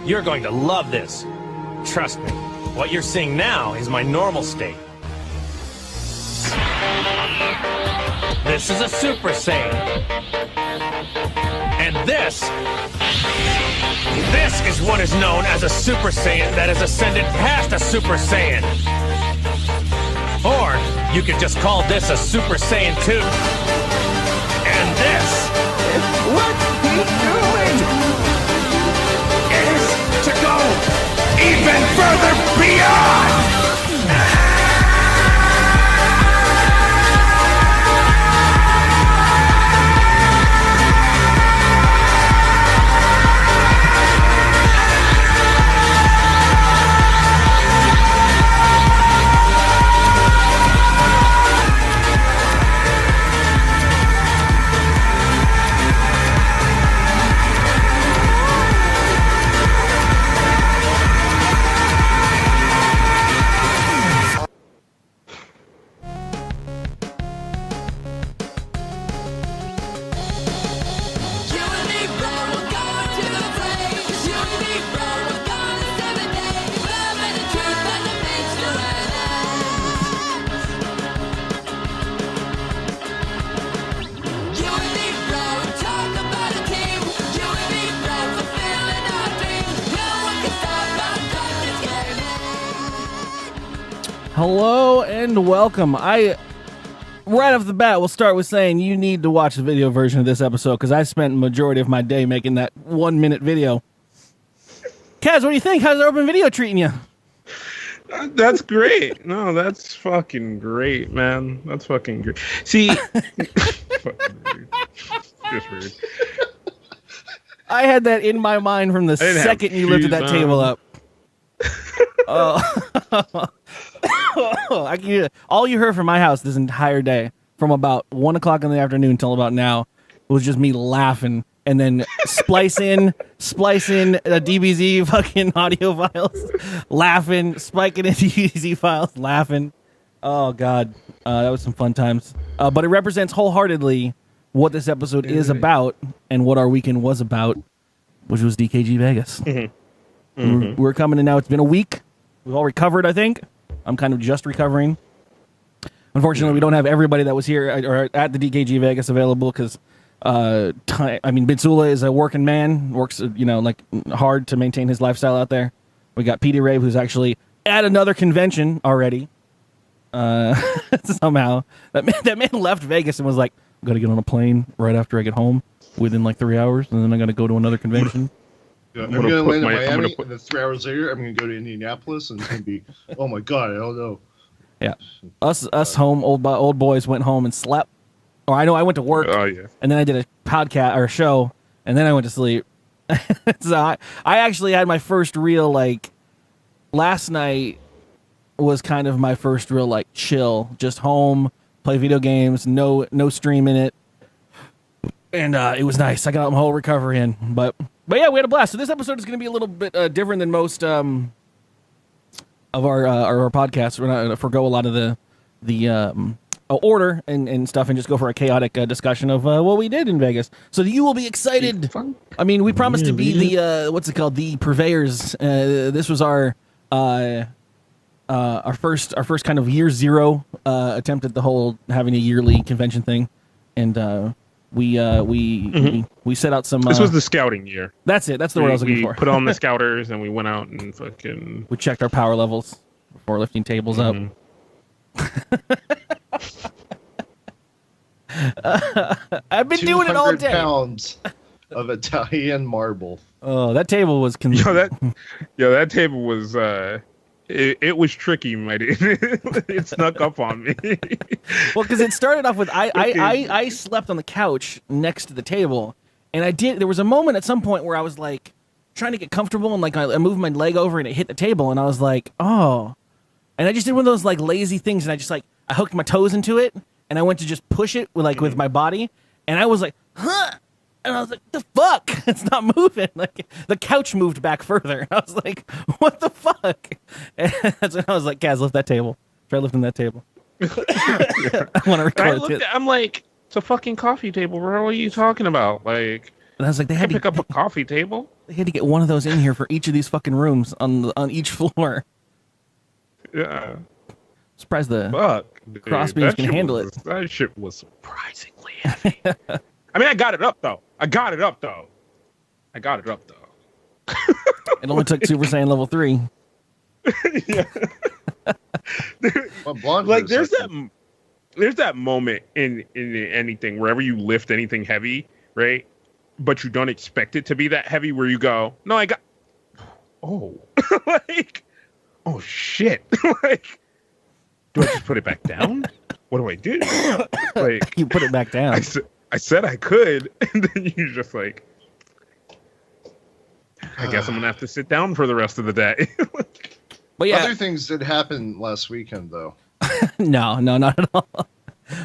You're going to love this. Trust me, what you're seeing now is my normal state. This is a Super Saiyan. And this is what is known as a Super Saiyan that has ascended past a Super Saiyan. Or you could just call this a Super Saiyan 2. And this is what he's doing is to go even further beyond! Hello and welcome. Right off the bat, we'll start with saying you need to watch the video version of this episode because I spent the majority of my day making that 1-minute video. Kaz, what do you think? How's the open video treating you? That's great. No, that's fucking great, man. That's fucking great. See, fucking rude. Just rude. I had that in my mind from the second you lifted that table up. Oh. All you heard from my house this entire day, from about 1 o'clock in the afternoon until about now, was just me laughing and then splice in a DBZ fucking audio files, laughing, spiking in DBZ files, laughing. Oh God, that was some fun times. But it represents wholeheartedly what this episode is about and what our weekend was about, which was DKgVEGAS. Mm-hmm. Mm-hmm. We're coming in now. It's been a week. We've all recovered, I think. I'm kind of just recovering. Unfortunately, we don't have everybody that was here or at the dkgVEGAS available because, Bitsula is a working man, works, hard to maintain his lifestyle out there. We got PD Rave, who's actually at another convention already. Somehow. That man left Vegas and was like, I'm going to get on a plane right after I get home within like 3 hours, and then I'm going to go to another convention. Yeah, I'm going to land in Miami, and then 3 hours later, I'm going to go to Indianapolis, and it's going to be, oh my God, I don't know. Yeah, us home old boys went home and slept. Or I know I went to work, and then I did a podcast or a show, and then I went to sleep. So I actually had my first real last night was kind of my first real chill, just home, play video games, no stream in it, and it was nice. I got my whole recovery in, but yeah, we had a blast. So this episode is going to be a little bit different than most of our podcasts. We're not going to forgo a lot of the order and stuff and just go for a chaotic discussion of what we did in Vegas. So you will be excited. I mean, we promised to be the purveyors. This was our first kind of year zero attempt at the whole having a yearly convention thing, and we set out some. This was the scouting year. That's it. That's the word I was looking for. We put on the scouters and we went out and fucking. We checked our power levels before lifting tables up. I've been doing it all day. 200 pounds of Italian marble. Oh, that table was. That table was. It was tricky, my dude. It snuck up on me. Well, because it started off with I slept on the couch next to the table, and there was a moment at some point where I was like trying to get comfortable, and I moved my leg over and it hit the table, and I was like, oh, and I just did one of those lazy things, and I just I hooked my toes into it, and I went to just push it with my body, and I was like, huh. And I was like, the fuck? It's not moving. The couch moved back further. I was like, what the fuck? And that's when I was like, Kaz, lift that table. Try lifting that table. I want to record it. I'm like, it's a fucking coffee table, bro. What are you talking about? And I was like, they had to pick up a coffee table. They had to get one of those in here for each of these fucking rooms on each floor. Yeah. Surprised the Fuck, dude. crossbeams can handle it. That shit was surprisingly heavy. I mean, I got it up though. It only took Super Saiyan level 3. Yeah. Well, Like there's that moment in anything, wherever you lift anything heavy, right? But you don't expect it to be that heavy, where you go, no, I got, oh, like, oh shit, like, do I just put it back down? What do I do? Like, You put it back down. I said I could, and then you just like, I guess I'm gonna have to sit down for the rest of the day. But yeah, Other things did happen last weekend, though. no, not at all.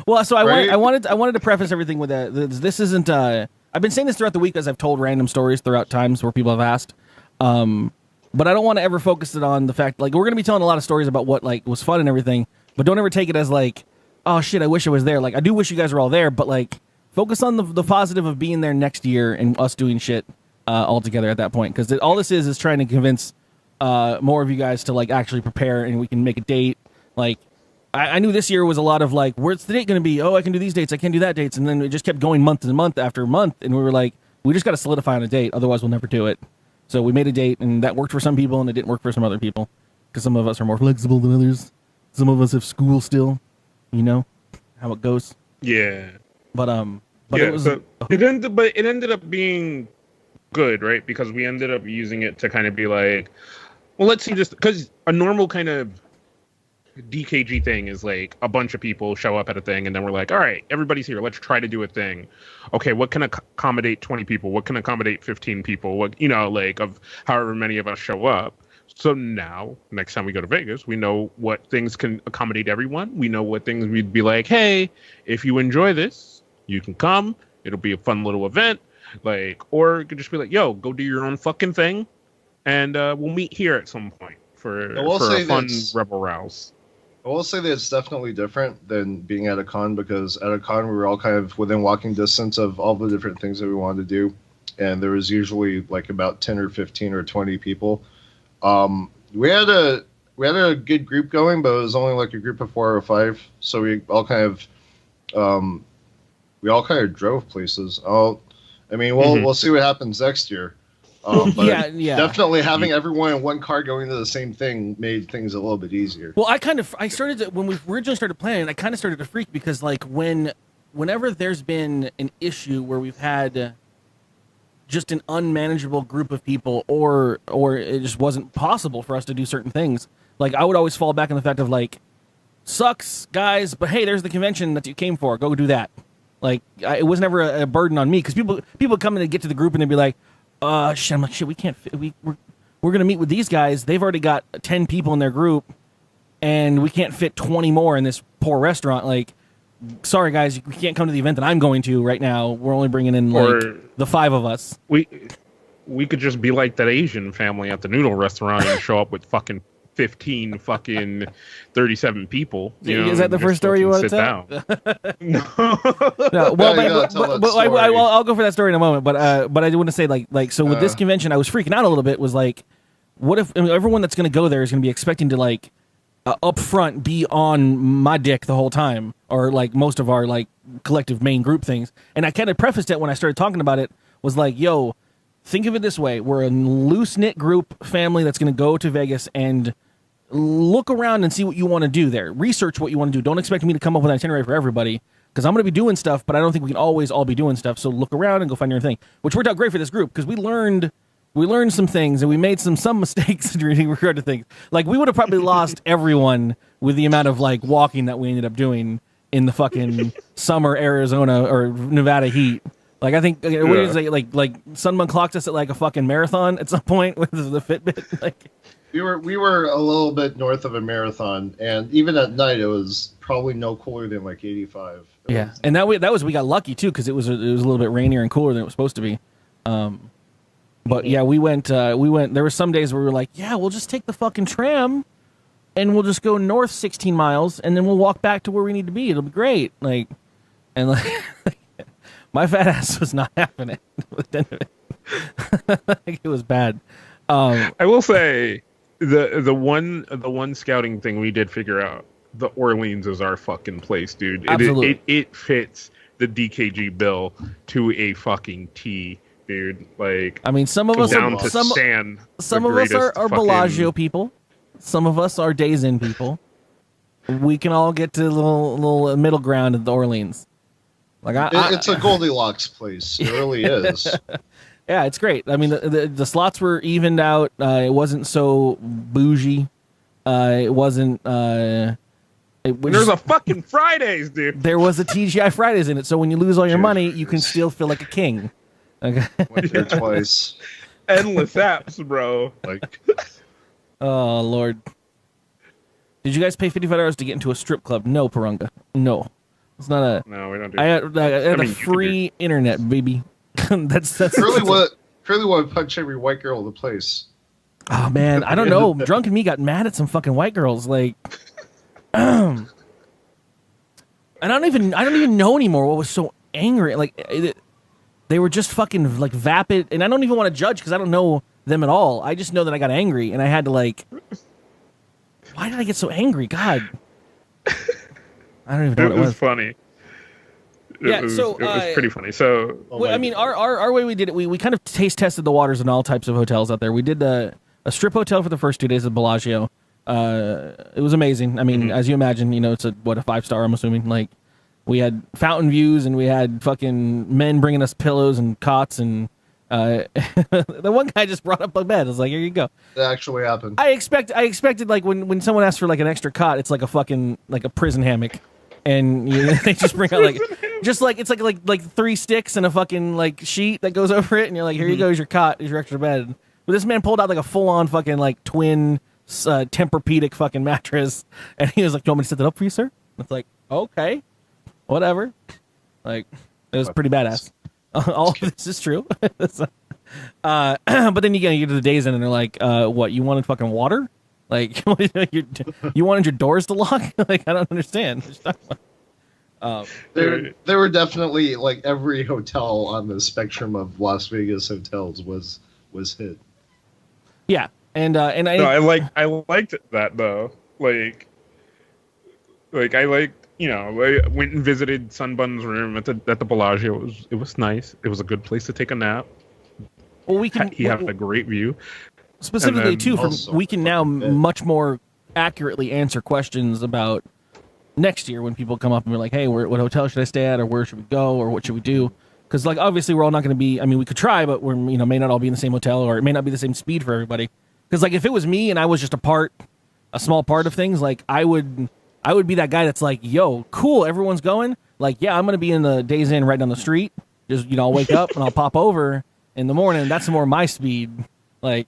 Well, so Right? I wanted to preface everything with that. This isn't. I've been saying this throughout the week as I've told random stories throughout times where people have asked. But I don't want to ever focus it on the fact, like, we're going to be telling a lot of stories about what, like, was fun and everything, but don't ever take it as, like, oh, shit, I wish I was there. Like, I do wish you guys were all there, but, like, focus on the positive of being there next year and us doing shit all together at that point. Because all this is trying to convince more of you guys to, like, actually prepare and we can make a date. Like, I knew this year was a lot of, like, where's the date going to be? Oh, I can do these dates. I can't do that dates. And then it just kept going month to month after month. And we were like, we just got to solidify on a date. Otherwise, we'll never do it. So we made a date, and that worked for some people, and it didn't work for some other people. Because some of us are more flexible than others. Some of us have school still. You know how it goes. Yeah. But yeah, it was... so it ended up being good, right? Because we ended up using it to kind of be like, well, let's see, just because a normal kind of DKG thing is like a bunch of people show up at a thing, and then we're like, all right, everybody's here, let's try to do a thing. Okay, what can accommodate 20 people? What can accommodate 15 people? What, you know, like, of however many of us show up. So now, next time we go to Vegas, we know what things can accommodate everyone. We know what things we'd be like, hey, if you enjoy this, you can come. It'll be a fun little event. Like, or it could just be like, yo, go do your own fucking thing, and we'll meet here at some point for a fun rebel rouse. I will say that it's definitely different than being at a con, because at a con we were all kind of within walking distance of all the different things that we wanted to do, and there was usually like about 10 or 15 or 20 people. We had a good group going, but it was only like a group of 4 or 5, so we all kind of drove places. We'll see what happens next year. But yeah. Definitely having everyone in one car going to the same thing made things a little bit easier. Well, I started to, when we originally started playing, I kind of started to freak because, like, whenever there's been an issue where we've had just an unmanageable group of people, or it just wasn't possible for us to do certain things, like, I would always fall back on the fact of, like, sucks, guys, but hey, there's the convention that you came for. Go do that. Like, it was never a burden on me, because people come in and get to the group and they'd be like, shit, I'm like, shit, we can't fit, we're going to meet with these guys. They've already got 10 people in their group, and we can't fit 20 more in this poor restaurant. Like, sorry, guys, we can't come to the event that I'm going to right now. We're only bringing in, like, the 5 of us. We could just be like that Asian family at the noodle restaurant and show up with fucking 15 fucking 37 people. You know, is that the first story you want to tell? No. No. Well, I'll go for that story in a moment. But I do want to say, like, so with this convention, I was freaking out a little bit. Was like, what if everyone that's going to go there is going to be expecting to, like, up front be on my dick the whole time, or like most of our, like, collective main group things. And I kind of prefaced it when I started talking about it, was like, yo, think of it this way: we're a loose knit group family that's going to go to Vegas and look around and see what you want to do there. Research what you want to do. Don't expect me to come up with an itinerary for everybody, because I'm going to be doing stuff, but I don't think we can always all be doing stuff. So look around and go find your thing, which worked out great for this group, because we learned some things, and we made some mistakes in regard to things. Like, we would have probably lost everyone with the amount of, like, walking that we ended up doing in the fucking summer Arizona or Nevada heat. Like, I think, what is it, like Sunbun clocked us at, like, a fucking marathon at some point with the Fitbit. Like, we were a little bit north of a marathon, and even at night it was probably no cooler than like 85. Yeah, and we got lucky too, because it was a little bit rainier and cooler than it was supposed to be. But yeah, we went. There were some days where we were like, yeah, we'll just take the fucking tram, and we'll just go north 16 miles, and then we'll walk back to where we need to be. It'll be great. Like, and like, my fat ass was not having it. Like, it was bad. I will say the one scouting thing we did figure out. The Orleans is our fucking place, dude. Absolutely. It fits the DKG bill to a fucking T, dude. Like, I mean, some of us down are to some sand. of us are Bellagio people. Some of us are Days Inn people. We can all get to a little middle ground at the Orleans. Like it's a Goldilocks place. It really is. Yeah, it's great. I mean, the slots were evened out. It wasn't so bougie. It wasn't. There's a fucking Fridays, dude. There was a TGI Fridays in it, so when you lose all your money, you can still feel like a king. Okay. Went there twice. Endless apps, bro. Like, Oh Lord. Did you guys pay $55 to get into a strip club? No, Parunga. No, it's not a. No, we don't do. I had I a mean, free internet, baby. that's Curly would punch every white girl in the place. Oh man, I don't know. Drunk and me got mad at some fucking white girls. Like, I don't even know anymore what was so angry. Like, they were just fucking like vapid, and I don't even want to judge because I don't know them at all. I just know that I got angry, and I had to like. Why did I get so angry? God, I don't even know what it was. Funny. It was pretty funny. So, well, I mean, our way we did it, we kind of taste tested the waters in all types of hotels out there. We did a strip hotel for the first 2 days at Bellagio. It was amazing. I mean, as you imagine, it's a 5-star, I'm assuming. Like, we had fountain views, and we had fucking men bringing us pillows and cots, and the one guy just brought up a bed. I was like, here you go. That actually happened. I expected like when someone asks for like an extra cot, it's like a fucking like a prison hammock, and they just bring out like just like it's like 3 sticks and a fucking like sheet that goes over it, and you're like, here you go, here's your cot, here's your extra bed. But this man pulled out like a full on fucking like twin Tempur-Pedic fucking mattress, and he was like, "Do you want me to set that up for you, sir?" And it's like, okay, whatever. Like, it was pretty badass. All of this is true. But then you get to the Days Inn, and they're like, what, you wanted fucking water? Like, you wanted your doors to lock? Like, I don't understand. There were definitely, like, every hotel on the spectrum of Las Vegas hotels was hit. Yeah, and I liked that though. Like I liked. I went and visited Sunbun's room at the Bellagio. It was nice. It was a good place to take a nap. Well, He had a great view. Specifically, too, we can now bed. much more accurately answer questions about next year when people come up and be like, "Hey, what hotel should I stay at, or where should we go, or what should we do?" Because, like, obviously, we're all not going to be. I mean, we could try, but we're may not all be in the same hotel, or it may not be the same speed for everybody. Because, like, if it was me and I was just a small part of things, like I would be that guy that's like, yo, cool, everyone's going. Like, yeah, I'm going to be in the Days Inn right down the street. Just, I'll wake up and I'll pop over in the morning. That's more my speed. Like,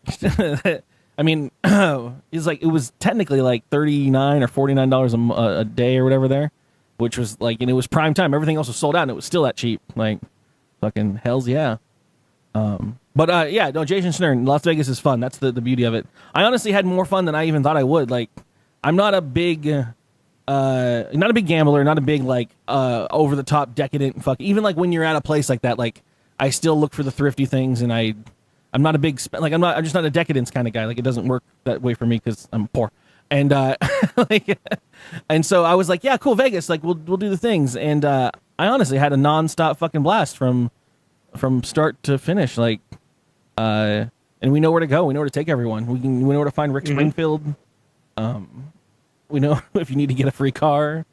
I mean, it's like, it was technically like $39 or $49 a day or whatever there, which was like, and it was prime time. Everything else was sold out and it was still that cheap. Like, fucking hells yeah. But yeah, no, Jason Snern, Las Vegas is fun. That's the beauty of it. I honestly had more fun than I even thought I would. Like, I'm not a big gambler, not a big like over the top decadent fuck. Even like when you're at a place like that, like I still look for the thrifty things, and I'm not a big I'm just not a decadence kind of guy. Like, it doesn't work that way for me because I'm poor, and and so I was like, yeah, cool, Vegas, like we'll do the things, and I honestly had a nonstop fucking blast from start to finish, like and we know where to go, we know where to take everyone, we know where to find Rick Springfield. We know if you need to get a free car.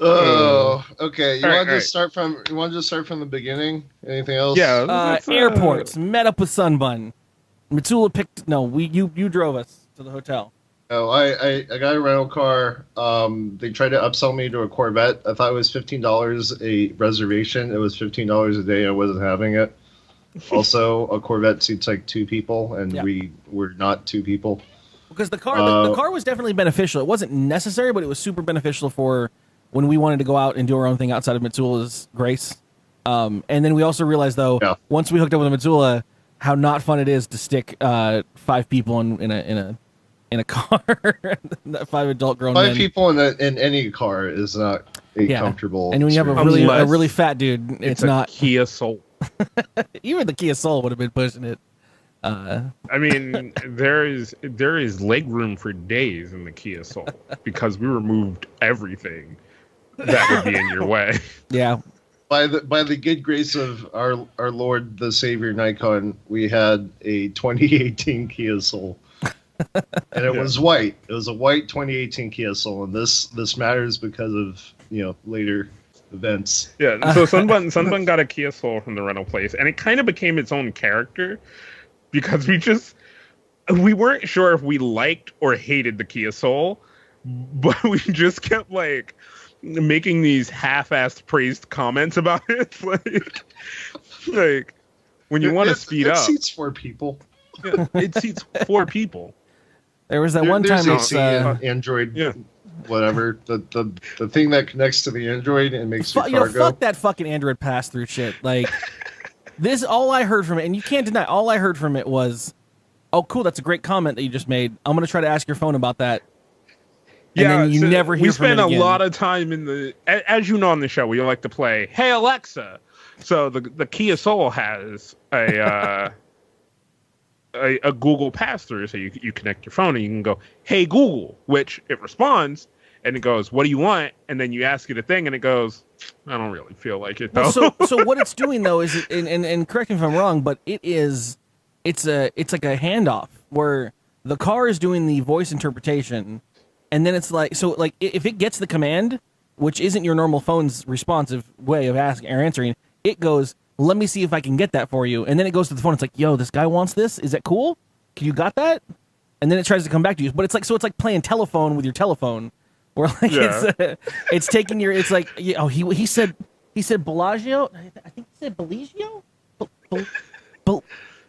Oh, okay. You want to right. start from the beginning? Anything else? Yeah. Airports. Met up with Sunbun. Mitsula picked. No, you drove us to the hotel. Oh, I got a rental car. They tried to upsell me to a Corvette. I thought it was $15 a reservation. It was $15 a day. I wasn't having it. Also, a Corvette seats like 2 people, and we were not 2 people. Because the car was definitely beneficial. It wasn't necessary, but it was super beneficial for when we wanted to go out and do our own thing outside of Mitsula's grace. And then we also realized, though, once we hooked up with Mitsula, how not fun it is to stick 5 people in in a car. 5 adult grown Five men. people in any car is not a comfortable. And when you have a Unless really fat dude, it's a not. Kia Soul. Even the Kia Soul would have been pushing it. I mean, there is leg room for days in the Kia Soul because we removed everything that would be in your way. Yeah. By the good grace of our Lord the Savior Nikon, we had a 2018 Kia Soul, and it was white. It was a white 2018 Kia Soul, and this matters because of later events. Yeah. So Sunbun got a Kia Soul from the rental place, and it kind of became its own character because we weren't sure if we liked or hated the Kia Soul, but we just kept like making these half-assed praised comments about it, like when you want to speed up. It seats 4 people. Yeah, it seats 4 people. There was that one time there's it's Android, whatever the thing that connects to the Android and makes your car go. Fuck that fucking Android pass-through shit. Like this, all I heard from it, and you can't deny, all I heard from it was, "Oh, cool, that's a great comment that you just made. I'm gonna try to ask your phone about that." And then you never hear from it again. We spend a lot of time as you know on the show, we like to play Hey Alexa. So the Kia Soul has a Google pass-through, so you connect your phone and you can go, "Hey Google," which it responds and it goes, "What do you want?" And then you ask it a thing and it goes, "I don't really feel like it though." Well, so what it's doing though is, and correct me if I'm wrong, but it's like a handoff where the car is doing the voice interpretation. And then it's like, so like if it gets the command, which isn't your normal phone's responsive way of asking or answering, it goes, "Let me see if I can get that for you." And then it goes to the phone. It's like, "Yo, this guy wants this. Is that cool? Can you got that?" And then it tries to come back to you. But it's like playing telephone with your telephone, where like it's taking your. It's like, he said Bellagio. I think he said Bellagio. Do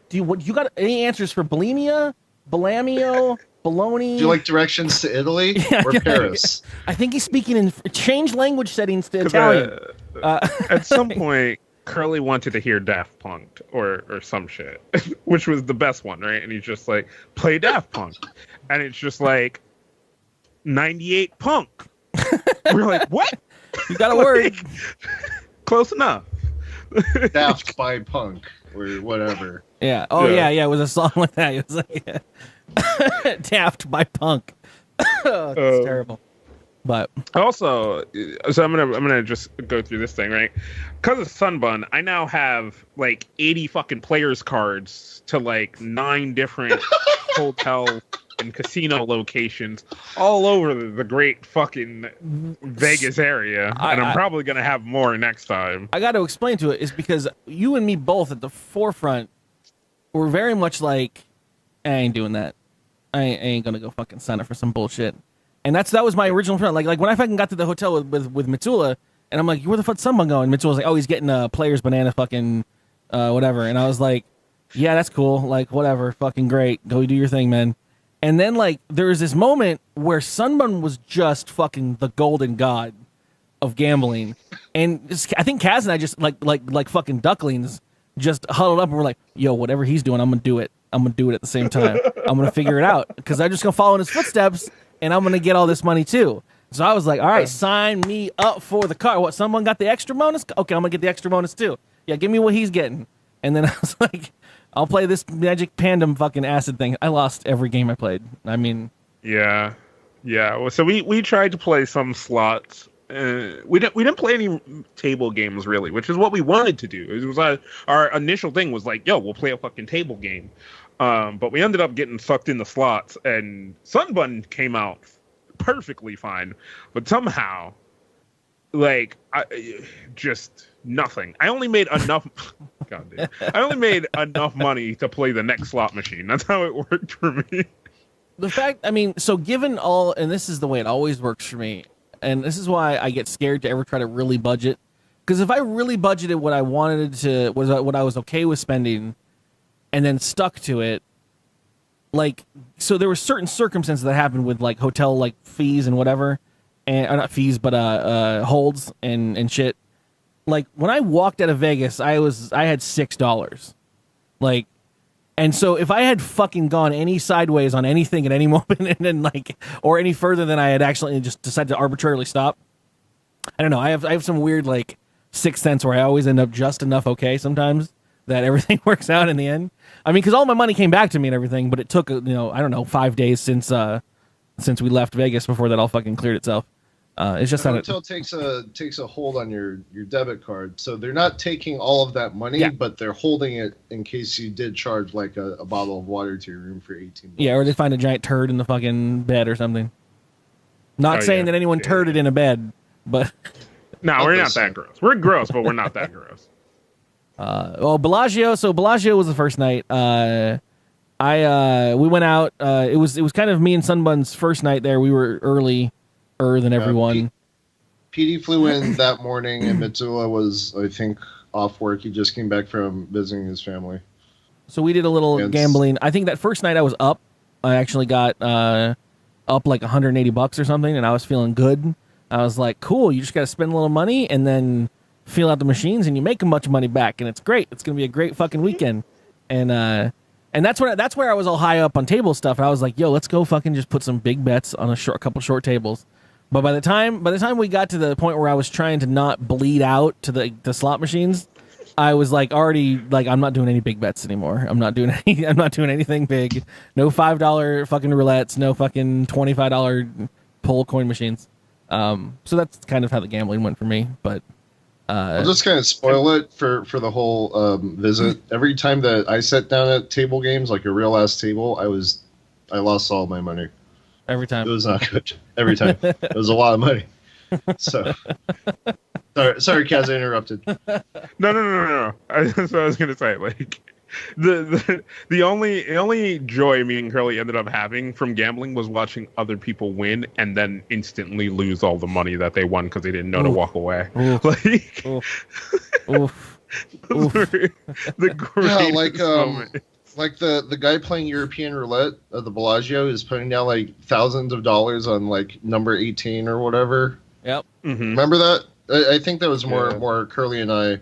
you got any answers for bulimia, Bellamio? Bologna. Do you like directions to Italy or Paris? I think he's speaking in change language settings to Italian. At some point, Curly wanted to hear Daft Punk or some shit, which was the best one, right? And he's just like, "Play Daft Punk," and it's just like 98 Punk. We're like, "What?" You got a word. Close enough. Daft by Punk or whatever. Yeah. Oh yeah. It was a song like that. It was like. Daft by Punk. It's terrible. But also, so I'm gonna just go through this thing, right? Because of Sunbun, I now have like 80 fucking players cards to like 9 different hotel and casino locations all over the great fucking Vegas area, and I'm probably gonna have more next time. I got to explain to it is because you and me both at the forefront were very much like, "I ain't doing that. I ain't gonna go fucking sign up for some bullshit." And that was my original plan. Like when I fucking got to the hotel with Mitsula, and I'm like, "Where the fuck's Sunbun going?" Mitsula's like, "Oh, he's getting a player's banana fucking whatever." And I was like, "Yeah, that's cool. Like whatever, fucking great. Go do your thing, man." And then like there was this moment where Sunbun was just fucking the golden god of gambling, and I think Kaz and I just like fucking ducklings just huddled up and we're like, "Yo, whatever he's doing, I'm gonna do it. I'm gonna do it at the same time. I'm gonna figure it out because I'm just gonna follow in his footsteps, and I'm gonna get all this money too." So I was like, "All right, sign me up for the car. What? Someone got the extra bonus? Okay, I'm gonna get the extra bonus too. Yeah, give me what he's getting." And then I was like, "I'll play this Magic Pandem fucking acid thing." I lost every game I played. I mean, yeah. Well, so we tried to play some slots. We didn't play any table games really, which is what we wanted to do. It was our initial thing was like, "Yo, we'll play a fucking table game." But we ended up getting sucked in the slots, and Sunbun came out perfectly fine. But somehow, like, just nothing. I only made enough. God damn. I only made enough money to play the next slot machine. That's how it worked for me. The fact, I mean, so given all, and this is the way it always works for me, and this is why I get scared to ever try to really budget. Because if I really budgeted what I wanted to, what I was okay with spending, and then stuck to it, like, so there were certain circumstances that happened with like hotel like fees and whatever, and not fees but holds and shit. Like when I walked out of Vegas, I had $6, like, And so if I had fucking gone any sideways on anything at any moment and then like, or any further than I had actually just decided to arbitrarily stop, I don't know. I have some weird like sixth sense where I always end up just enough okay sometimes that everything works out in the end. I mean, because all my money came back to me and everything, but it took, I don't know, 5 days since we left Vegas before that all fucking cleared itself. It's just the that hotel takes a hold on your debit card, so they're not taking all of that money, but they're holding it in case you did charge like a bottle of water to your room for $18. Yeah, or they find a giant turd in the fucking bed or something. Not saying that anyone turded in a bed, but no, we're not that gross. We're gross, but we're not that gross. Well, Bellagio. So Bellagio was the first night. We went out. It was kind of me and Sunbun's first night there. We were earlier than everyone. PD flew in that morning, and Mitsula was, I think, off work. He just came back from visiting his family. So we did a little gambling. I think that first night I was up. I actually got up like $180 or something, and I was feeling good. I was like, cool, you just got to spend a little money and then feel out the machines, and you make a bunch of money back, and it's great. It's going to be a great fucking weekend. And that's where I was all high up on table stuff. And I was like, yo, let's go fucking just put some big bets on a couple short tables. But by the time we got to the point where I was trying to not bleed out to the slot machines, I was like already like, I'm not doing any big bets anymore. I'm not doing anything big. No $5 fucking roulettes, no fucking $25 pull coin machines. So that's kind of how the gambling went for me. But I'll just kind of spoil it for the whole visit. Every time that I sat down at table games, like a real ass table, I lost all my money. Every time. It was not good. Every time. It was a lot of money. So sorry, Kaz, I interrupted. No. That's what I was gonna say. Like the only joy me and Curly ended up having from gambling was watching other people win and then instantly lose all the money that they won because they didn't know to walk away. Oof. Like Oof. the greatest moment. Like the guy playing European roulette at the Bellagio is putting down like thousands of dollars on like number 18 or whatever. Yep. Mm-hmm. Remember that? I think that was more Curly and I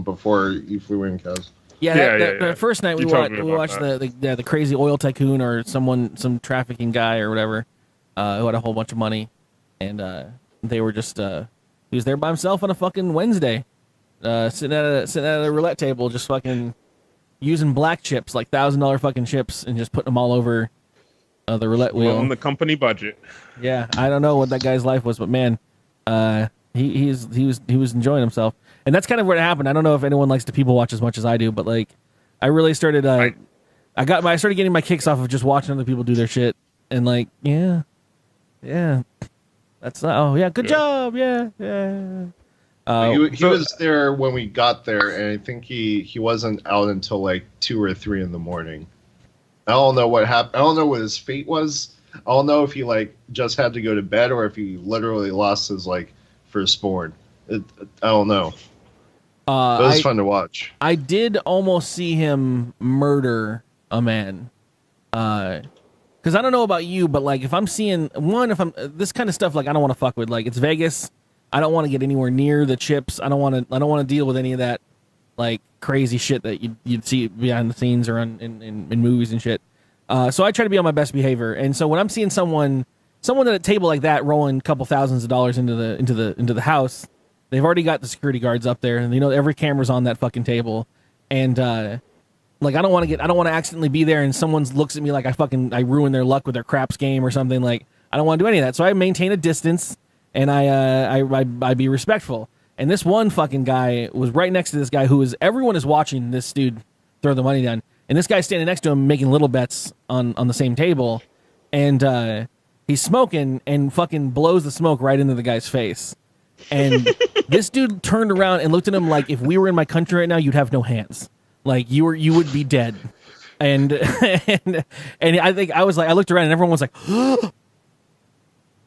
before you flew in, Kaz. The first night we watched that. the crazy oil tycoon or some trafficking guy or whatever who had a whole bunch of money, and they were just he was there by himself on a fucking Wednesday, sitting at a roulette table, just fucking using black chips, like $1,000 fucking chips, and just putting them all over the roulette wheel. On the company budget. Yeah, I don't know what that guy's life was, but man, he was enjoying himself, and that's kind of what happened. I don't know if anyone likes to people watch as much as I do, but like, I really started. I started getting my kicks off of just watching other people do their shit, and like, yeah, that's good job, yeah. He was there when we got there, and I think he wasn't out until like 2 or 3 in the morning. I don't know what happened. I don't know what his fate was. I don't know if he like just had to go to bed or if he literally lost his like firstborn. I don't know. It was fun to watch. I did almost see him murder a man. Because I don't know about you, but like if I'm this kind of stuff, like I don't want to fuck with. Like it's Vegas. I don't want to get anywhere near the chips. I don't want to deal with any of that like crazy shit that you'd see behind the scenes or in movies and shit. So I try to be on my best behavior. And so when I'm seeing someone at a table like that rolling a couple thousands of dollars into the house, they've already got the security guards up there, and every camera's on that fucking table. And like I don't want to accidentally be there and someone looks at me like I ruined their luck with their craps game or something. Like I don't want to do any of that. So I maintain a distance. And I be respectful. And this one fucking guy was right next to this guy everyone is watching this dude throw the money down. And this guy's standing next to him making little bets on the same table. And he's smoking and fucking blows the smoke right into the guy's face. And this dude turned around and looked at him like, if we were in my country right now, you'd have no hands. Like you would be dead. And I think I looked around and everyone was like,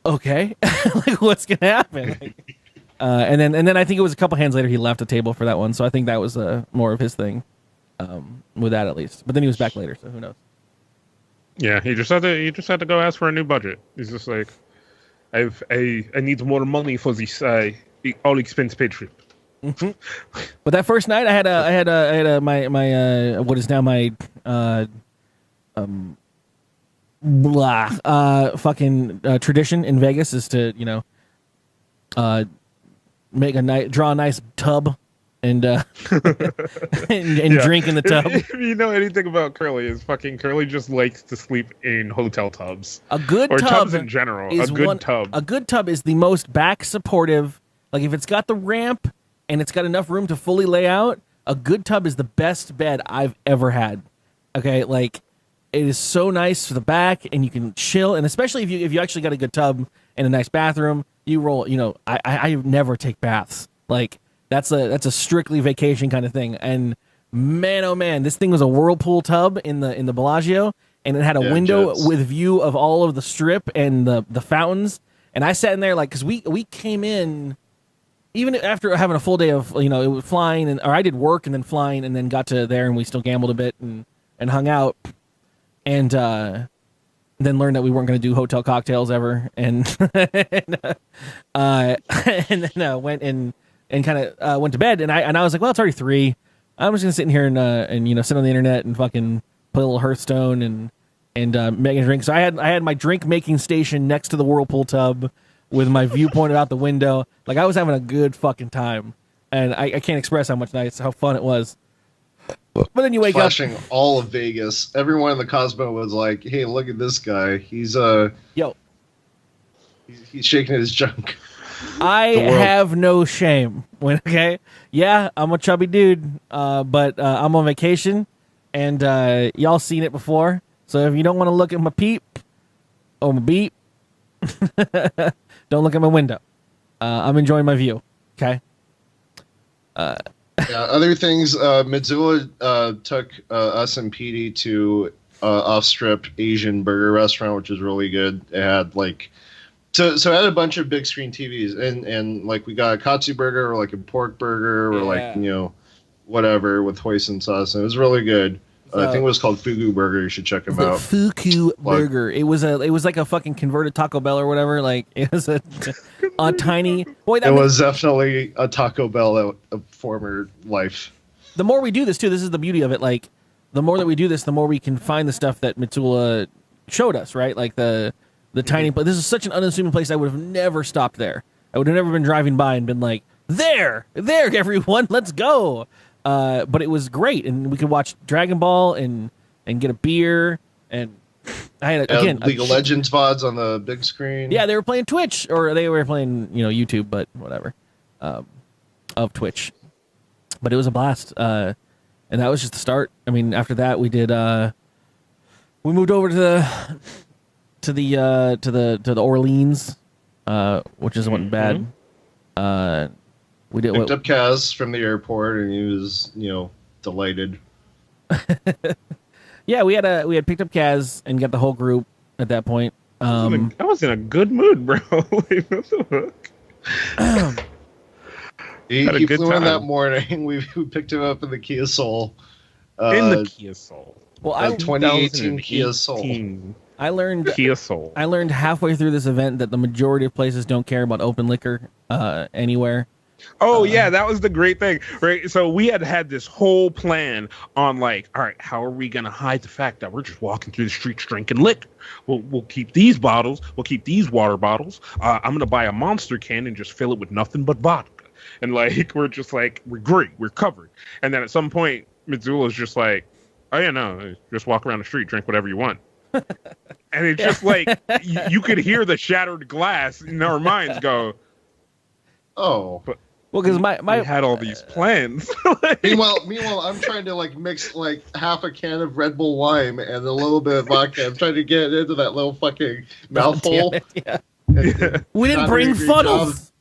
okay, like what's gonna happen? Like, and then I think it was a couple hands later he left the table for that one. So I think that was more of his thing with that at least. But then he was back later, so who knows? Yeah, he just had to go ask for a new budget. He's just like, I need more money for this all expense paid trip. Mm-hmm. But that first night I had my what is now my tradition in Vegas is to, you know, draw a nice tub and and drink in the tub. If you know anything about Curly, is fucking Curly just likes to sleep in hotel tubs. A good or tub tubs in general. is A good tub. A good tub is the most back supportive. Like if it's got the ramp and it's got enough room to fully lay out, a good tub is the best bed I've ever had. Okay, like it is so nice for the back, and you can chill. And especially if you actually got a good tub and a nice bathroom, you roll. You know, I never take baths. Like that's a strictly vacation kind of thing. And man, oh man, this thing was a whirlpool tub in the Bellagio, and it had a window with view of all of the strip and the fountains. And I sat in there like, because we came in. Even after having a full day of, you know, it was flying, or I did work and then flying, and then got to there, and we still gambled a bit and hung out, and then learned that we weren't going to do hotel cocktails ever, and and then went and kind of went to bed, and I was like, well, it's already 3. I'm just going to sit in here and you know, sit on the internet and fucking play a little Hearthstone and make a drink. So I had my drink making station next to the whirlpool tub, with my view pointed out the window. Like I was having a good fucking time, and I can't express how fun it was. But then you wake Flashing up, all of Vegas. Everyone in the Cosmo was like, "Hey, look at this guy. He's he's shaking his junk." I have no shame. Yeah, I'm a chubby dude, but I'm on vacation, and y'all seen it before. So if you don't want to look at my peep or my beep, don't look at my window. I'm enjoying my view. Okay. Other things. Missoula took us and Petey to off-strip Asian burger restaurant, which is really good. It had like, so it had a bunch of big screen TVs, and like we got a katsu burger or like a pork burger or like, you know, whatever with hoisin sauce, and it was really good. I think it was called Fugu Burger. You should check them out. Fugu Burger. It was like a fucking converted Taco Bell or whatever. Like it was a tiny. Boy, it was definitely a Taco Bell of former life. The more we do this too, this is the beauty of it. Like the more that we do this, the more we can find the stuff that Missoula showed us. Right, like the tiny. But this is such an unassuming place. I would have never stopped there. I would have never been driving by and been like, there, everyone, let's go. But it was great, and we could watch Dragon Ball and get a beer, and I had League of Legends VODs on the big screen. Yeah, they were playing Twitch, or they were playing, you know, YouTube, but whatever, of Twitch. But it was a blast, and that was just the start. I mean, after that, we moved over to the Orleans, which wasn't bad. We picked up Kaz from the airport, and he was, you know, delighted. Yeah, we had picked up Kaz and got the whole group at that point. I was in a good mood, bro. What the fuck? He flew in that morning. We picked him up in the Kia Soul. In the Kia Soul. Well, 2018 Kia Soul. I learned Kia Soul. I learned halfway through this event that the majority of places don't care about open liquor anywhere. Oh, yeah, that was the great thing, right? So we had this whole plan on, like, all right, how are we going to hide the fact that we're just walking through the streets drinking liquor? We'll keep these bottles. We'll keep these water bottles. I'm going to buy a Monster can and just fill it with nothing but vodka. And, like, we're just like, we're great. We're covered. And then at some point, Missoula's just like, oh, yeah, no, just walk around the street, drink whatever you want. And it's just like, you could hear the shattered glass in our minds go, oh, but well, because we had all these plans. meanwhile, I'm trying to like mix like half a can of Red Bull lime and a little bit of vodka. I'm trying to get into that little fucking mouthful. Yeah. We didn't bring funnels.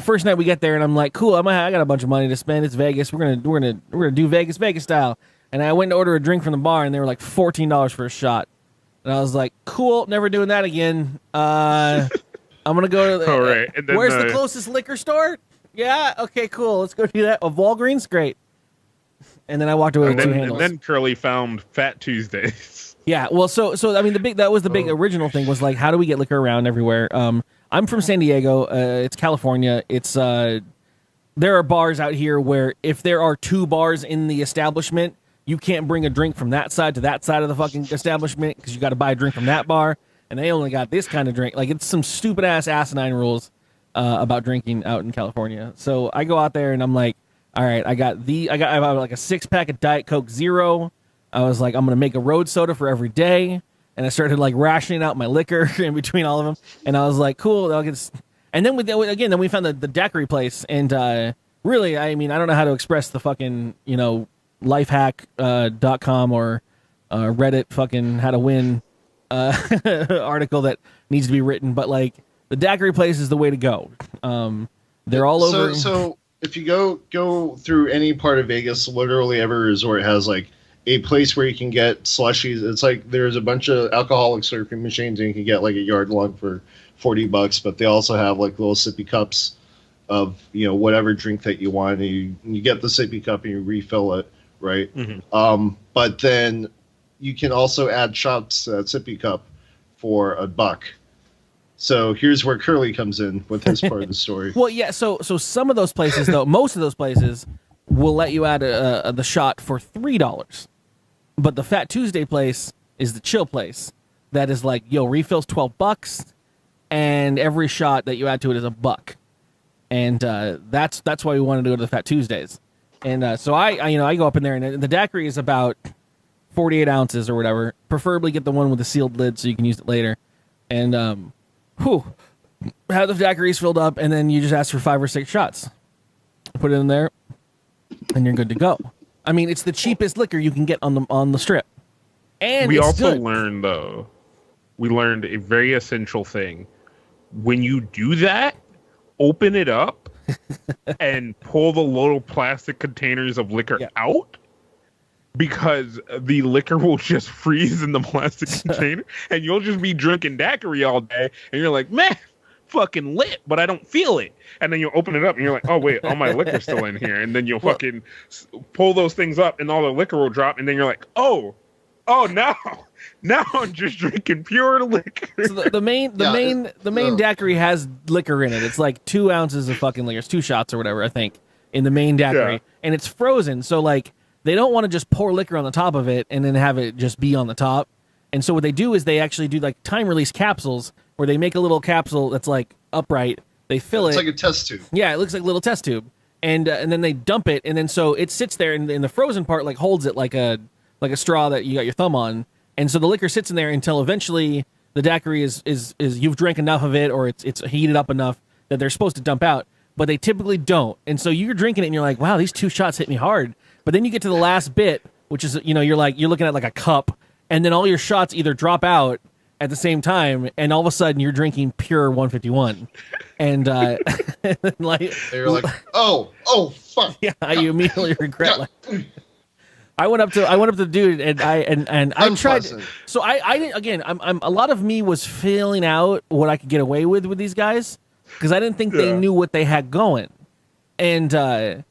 First night we get there and I'm like, cool. I got a bunch of money to spend. It's Vegas. We're gonna do Vegas style. And I went to order a drink from the bar and they were like $14 for a shot. And I was like, cool, never doing that again. I'm going to go to the... All right. And then where's the closest liquor store? Yeah, okay, cool. Let's go do that. Of Walgreens? Great. And then I walked away with two handles. And then Curly found Fat Tuesdays. Yeah, well, so I mean, that was the big original thing was like, how do we get liquor around everywhere? I'm from San Diego. It's California. It's there are bars out here where if there are 2 bars in the establishment, you can't bring a drink from that side to that side of the fucking establishment because you got to buy a drink from that bar, and they only got this kind of drink. Like, it's some stupid ass asinine rules about drinking out in California. So I go out there and I'm like, all right, I got like a 6-pack of Diet Coke Zero. I was like, I'm gonna make a road soda for every day, and I started like rationing out my liquor in between all of them. And I was like, cool, I'll get. And then then we found the daiquiri place, and really, I mean, I don't know how to express the fucking lifehack.com or Reddit fucking how to win article that needs to be written, but like the daiquiri place is the way to go. They're all over. So if you go through any part of Vegas, literally every resort has like a place where you can get slushies. It's like there's a bunch of alcoholic slurping machines, and you can get like a yard long for $40. But they also have like little sippy cups of whatever drink that you want. And you get the sippy cup and you refill it, right? Mm-hmm. But then you can also add shots to that sippy cup for $1. So here's where Curly comes in with his part of the story. Well, yeah. So some of those places, though, most of those places will let you add the shot for $3. But the Fat Tuesday place is the chill place. That is like, refills $12, and every shot that you add to it is $1. And that's why we wanted to go to the Fat Tuesdays. And so I go up in there, and the daiquiri is about 48 ounces or whatever. Preferably get the one with the sealed lid so you can use it later. And have the daiquiris filled up, and then you just ask for 5 or 6 shots. Put it in there, and you're good to go. I mean, it's the cheapest liquor you can get on the strip. And we it's also good. learned a very essential thing. When you do that, open it up and pull the little plastic containers of liquor out, because the liquor will just freeze in the plastic container, and you'll just be drinking daiquiri all day, and you're like, man, fucking lit, but I don't feel it. And then you open it up, and you're like, oh wait, all my liquor's still in here. And then you'll fucking pull those things up, and all the liquor will drop, and then you're like, oh, now I'm just drinking pure liquor. So the main daiquiri has liquor in it. It's like 2 ounces of fucking liquor. It's 2 shots or whatever, I think, in the main daiquiri, and it's frozen. So like, they don't want to just pour liquor on the top of it and then have it just be on the top. And so what they do is they actually do like time release capsules, where they make a little capsule that's like upright. They fill it. It's like a test tube. Yeah, it looks like a little test tube, and then they dump it, and then so it sits there, and the frozen part like holds it like a straw that you got your thumb on, and so the liquor sits in there until eventually the daiquiri is you've drank enough of it, or it's heated up enough that they're supposed to dump out, but they typically don't, and so you're drinking it, and you're like, wow, these 2 shots hit me hard, but then you get to the last bit, which is you're looking at like a cup, and then all your shots either drop out at the same time, and all of a sudden you're drinking pure 151, and like you're like, oh fuck, yeah, you immediately regret. Like, I went up to the dude, and I tried. So I didn't. Again, I'm a lot of me was feeling out what I could get away with these guys, because I didn't think they knew what they had going, and so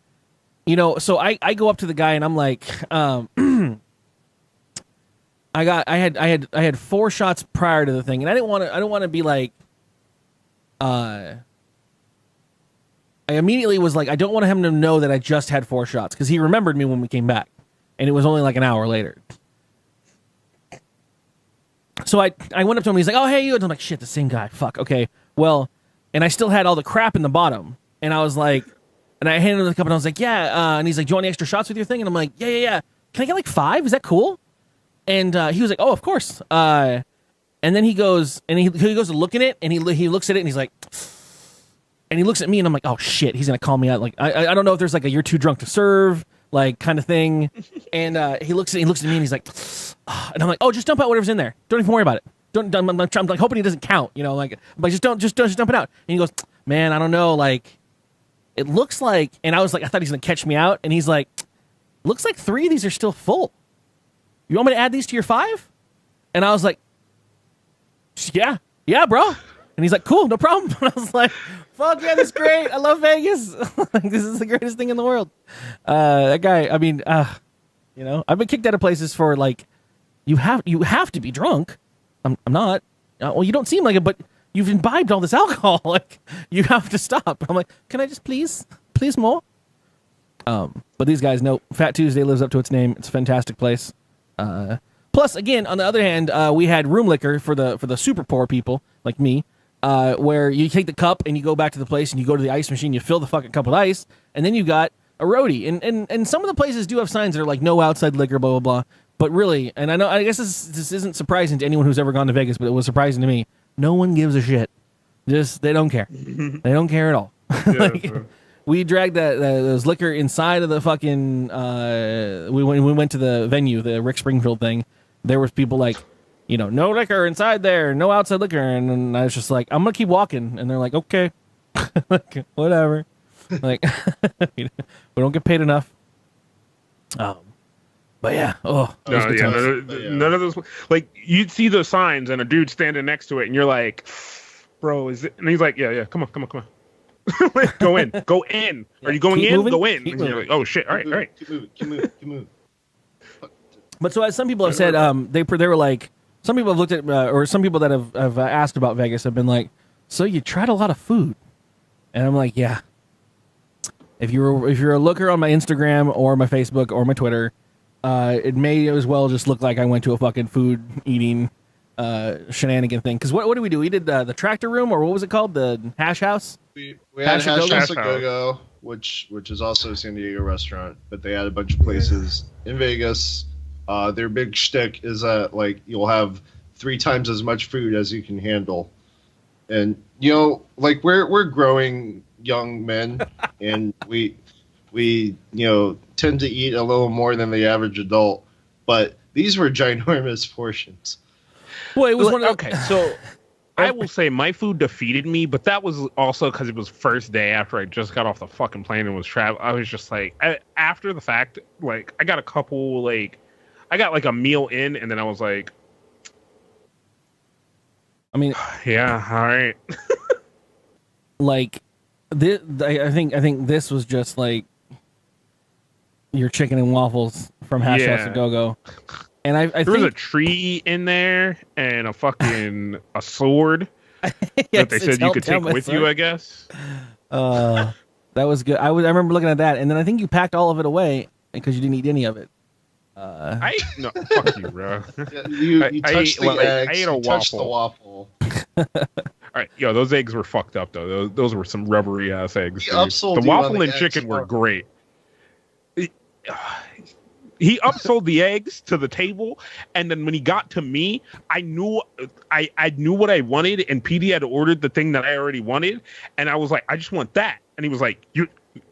I go up to the guy, and I'm like, I had 4 shots prior to the thing, and I don't want to be like, I immediately was like, I don't want him to know that I just had 4 shots, because he remembered me when we came back, and it was only like an hour later. So I went up to him, he's like, oh, hey, you, and I'm like, shit, the same guy, fuck, okay, well, and I still had all the crap in the bottom, and I was like, and I handed him the cup, and I was like, yeah, and he's like, do you want any extra shots with your thing? And I'm like, yeah, can I get like 5? Is that cool? And he was like, oh, of course. And then he goes, and he goes to look at it, and he looks at it, and he's like, and he looks at me, and I'm like, oh shit, he's gonna call me out. Like, I don't know if there's like a you're too drunk to serve like kind of thing. And he looks at me, and he's like, and I'm like, oh, just dump out whatever's in there. Don't even worry about it. I'm like hoping he doesn't count, like just dump it out. And he goes, man, I don't know, like it looks like, and I was like, I thought he's gonna catch me out, and he's like, looks like 3 of these are still full. You want me to add these to your 5? And I was like, yeah, bro. And he's like, cool, no problem. And I was like, fuck yeah, this is great. I love Vegas. Like, this is the greatest thing in the world. That guy, I mean, I've been kicked out of places for like, you have to be drunk. I'm not. Well, you don't seem like it, but you've imbibed all this alcohol. Like, you have to stop. I'm like, can I just please please more. But these guys know Fat Tuesday lives up to its name. It's a fantastic place. Plus, again, on the other hand, we had room liquor for the super poor people like me, where you take the cup and you go back to the place and you go to the ice machine, you fill the fucking cup with ice, and then you got a roadie. And some of the places do have signs that are like no outside liquor, blah blah blah. But really, and I guess this isn't surprising to anyone who's ever gone to Vegas, but it was surprising to me. No one gives a shit. Just they don't care. They don't care at all. Like, we dragged those liquor inside of the fucking. We went to the venue, the Rick Springfield thing. There was people like, no liquor inside there, no outside liquor, and I was just like, I'm gonna keep walking, and they're like, okay, like, whatever. Like, we don't get paid enough. But yeah, none of those. Like, you'd see the signs and a dude standing next to it, and you're like, bro, is it? And he's like, yeah, come on. Like, go in. Are you going keep in? moving, Go in. keep And you're like, oh shit! All right. Keep moving. But so as some people have said, they were like, some people have looked at, or some people that have asked about Vegas have been like, so you tried a lot of food, and I'm like, yeah. If you're a looker on my Instagram or my Facebook or my Twitter, it may as well just look like I went to a fucking food eating shenanigan thing. Because what did we do? We did the tractor room, or what was it called? The hash house? We had Hash House Go. at Go-Go, which is also a San Diego restaurant, but they had a bunch of places in Vegas. Their big shtick is that like you'll have 3 times as much food as you can handle, and like we're growing young men, and we tend to eat a little more than the average adult, but these were ginormous portions. Well, it was one of Okay, so I will say my food defeated me, but that was also because it was first day after I just got off the fucking plane and was traveling. I was just like, after the fact, like I got a couple, like I got like a meal in, and then I was like, I mean, yeah, all right. like this, I think this was just like your chicken and waffles from Hash House to Go-Go. And I there was a tree in there and a fucking a sword that they said you could take with you, I guess. That was good. I remember looking at that, and then I think you packed all of it away because you didn't eat any of it. No, fuck you, bro. You touched the eggs. I ate a you waffle. touched the waffle. All right, those eggs were fucked up though. Those were some rubbery ass eggs. He upsold The you on waffle the and chicken eggs. were great. He upsold the eggs to the table, and then when he got to me, I knew what I wanted, and PD had ordered the thing that I already wanted, and I was like, I just want that, and he was like,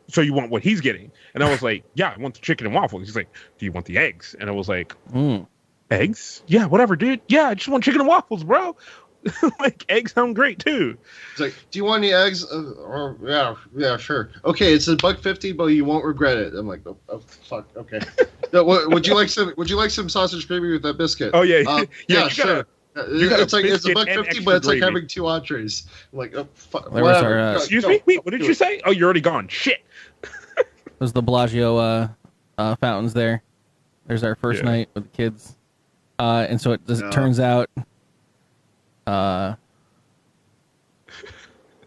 so you want what he's getting? And I was like, yeah, I want the chicken and waffles. He's like, do you want the eggs? And I was like, eggs? Yeah, whatever, dude. Yeah, I just want chicken and waffles, bro. Like, eggs sound great too. He's like, do you want any eggs? Yeah, sure. Okay, it's $1.50, but you won't regret it. I'm like, oh fuck, okay. Would you like some sausage gravy with that biscuit? Oh yeah, yeah, sure. It's $1.50, but it's like having 2 entrees. I'm like, oh fuck. Whatever. Excuse me? Wait, what did you say? Oh, you're already gone. Shit. There's the Bellagio fountains there. There's our first night with the kids, and so it turns out. That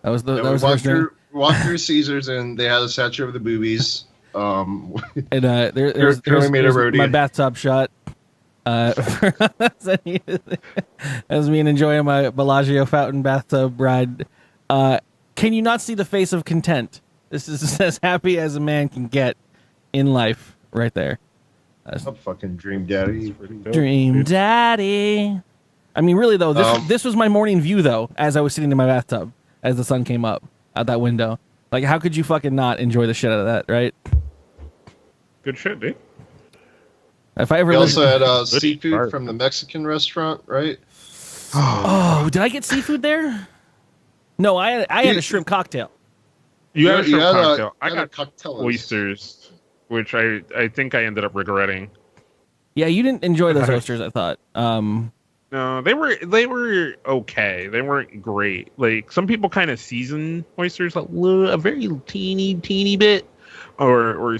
was the first drink. Walked through Caesars, and they had a statue of the boobies. And there's my bathtub shot. As me enjoying my Bellagio fountain bathtub ride. Can you not see the face of content? This is as happy as a man can get in life, right there. I'm fucking dream daddy. Dream daddy. I mean, really though, this was my morning view though, as I was sitting in my bathtub as the sun came up out that window. Like, how could you fucking not enjoy the shit out of that, right? Good shit, dude. If I ever we also had seafood from the Mexican restaurant, right? Oh, did I get seafood there? No, I had a shrimp cocktail. You had a shrimp cocktail. I got cocktails. Oysters, which I think I ended up regretting. Yeah, you didn't enjoy those oysters, I thought. No, they were okay. They weren't great. Like, some people kind of season oysters a very teeny bit, or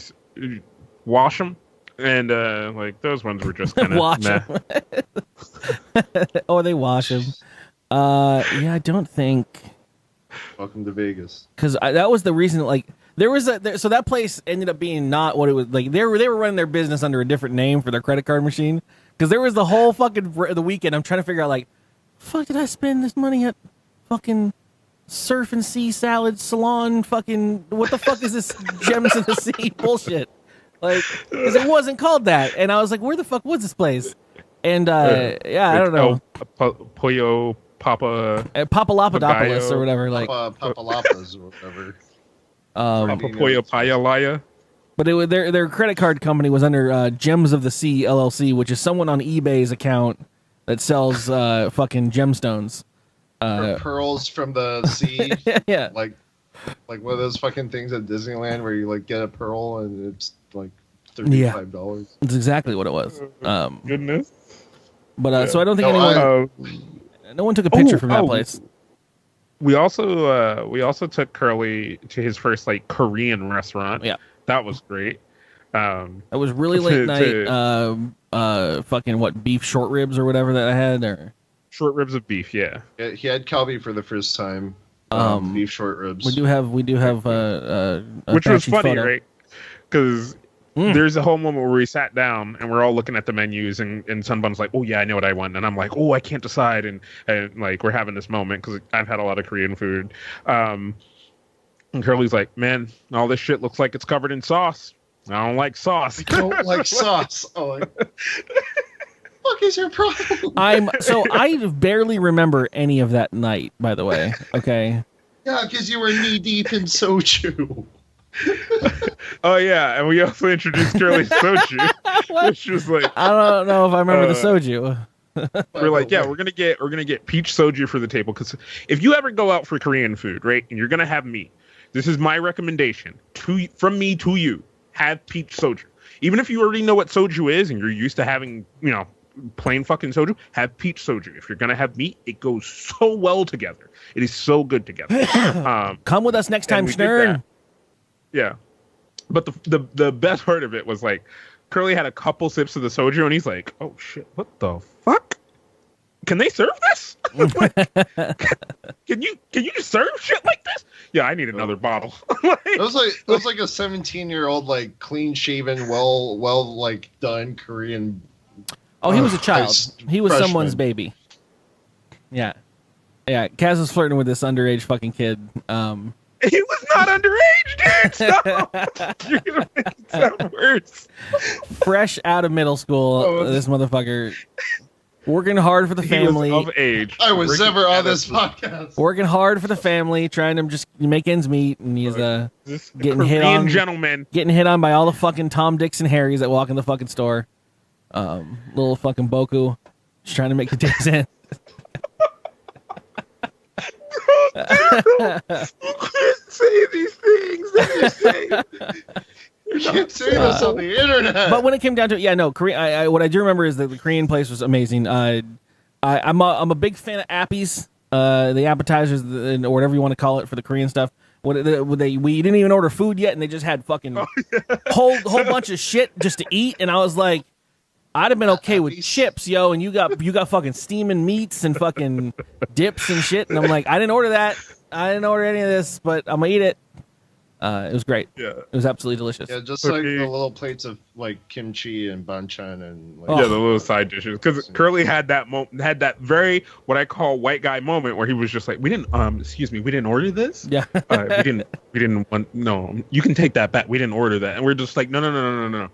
wash them, and like those ones were just kind of wash them. Oh, they wash them. Yeah, I don't think. Welcome to Vegas. Because that was the reason. Like, So that place ended up being not what it was like. They were running their business under a different name for their credit card machine, because there was the whole fucking the weekend. I'm trying to figure out like, fuck, did I spend this money at fucking Surf and Sea Salad Salon? Fucking what the fuck is this Gems of the Sea bullshit? Like, because it wasn't called that, and I was like, where the fuck was this place? And yeah, I don't know. Pollo Papa Papalopodopolis or whatever. Like Papalapas or whatever. Papa Pollo Payalaya. But it was their credit card company was under Gems of the Sea LLC, which is someone on eBay's account that sells fucking gemstones. Pearls from the sea. Yeah. Like one of those fucking things at Disneyland where you like get a pearl and it's like $35. That's exactly what it was. Goodness. But so I don't think no one took a picture from that place. We also took Curly to his first like Korean restaurant. Yeah, that was great. It was really late night. Fucking what, beef short ribs or whatever that I had, or short ribs of beef. Yeah, he had kalbi for the first time. Beef short ribs. We do have which was funny, right? Because there's a whole moment where we sat down and we're all looking at the menus, and Sunbun's like, oh yeah, I know what I want, and I'm like, oh, I can't decide, and like we're having this moment because I've had a lot of Korean food, and Curly's like, man, all this shit looks like it's covered in sauce. I don't like sauce. I don't like sauce. Oh, like, fuck is your problem? I barely remember any of that night, by the way. Okay. Yeah, because you were knee deep in soju. Oh yeah, and we also introduced Curly soju, which was like, I don't know if I remember the soju. We're like, yeah, we're gonna get peach soju for the table, because if you ever go out for Korean food, right, and you're gonna have meat, this is my recommendation from me to you: have peach soju. Even if you already know what soju is and you're used to having, plain fucking soju, have peach soju. If you're gonna have meat, it goes so well together. It is so good together. Come with us next time, Schnurn. Yeah, but the best part of it was like, Curly had a couple sips of the soju and he's like, "Oh shit, what the fuck? Can they serve this? Can you just serve shit like this? Yeah, I need another bottle." It was like a 17-year-old like clean shaven, well like done Korean. Oh, he was a child. He was someone's baby. Yeah. Kaz was flirting with this underage fucking kid. He was not underage, dude. Stop. You're gonna make it sound worse. Fresh out of middle school, this motherfucker working hard for the family. He was of age. I was never on this podcast. Working hard for the family, trying to just make ends meet, and he's getting hit on. Gentleman getting hit on by all the fucking Tom, Dicks, and Harrys that walk in the fucking store. Little fucking Boku, just trying to make the days end. You can't say these things that you're saying. You can't say this on the internet. But when it came down to it, Korean. What I do remember is that the Korean place was amazing. I'm a big fan of appies, the appetizers, or whatever you want to call it for the Korean stuff. We didn't even order food yet, and they just had fucking whole bunch of shit just to eat, and I was like, I'd have been okay with chips, yo, and you got fucking steaming meats and fucking dips and shit, and I'm like, I didn't order that. I didn't order any of this, but I'm gonna eat it. It was great. Yeah, it was absolutely delicious. Yeah, just like the little plates of like kimchi and banchan and the little side dishes. Because Curly had that very what I call white guy moment where he was just like, we didn't order this. Yeah, we didn't want. No, you can take that back. We didn't order that, and we're just like, no.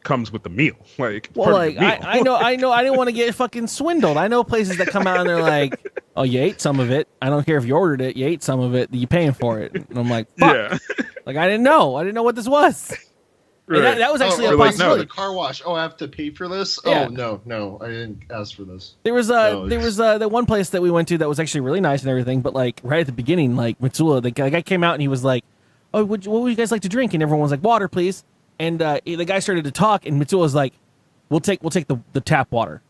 Comes with the meal. Like, well, like I know I didn't want to get fucking swindled. I know places that come out and they're like, oh, you ate some of it. I don't care if you ordered it, you ate some of it, you're paying for it. And I'm like, fuck. Yeah. Like, I didn't know what this was. Right. That was actually a possibility. No, the car wash. Oh, I have to pay for this? Yeah. Oh, no, I didn't ask for this. There was the one place that we went to that was actually really nice and everything, but like right at the beginning, like Mitsula, the guy came out and he was like, oh, what would you guys like to drink? And everyone was like, water, please. And the guy started to talk, and Mitsuo was like, "We'll take the tap water."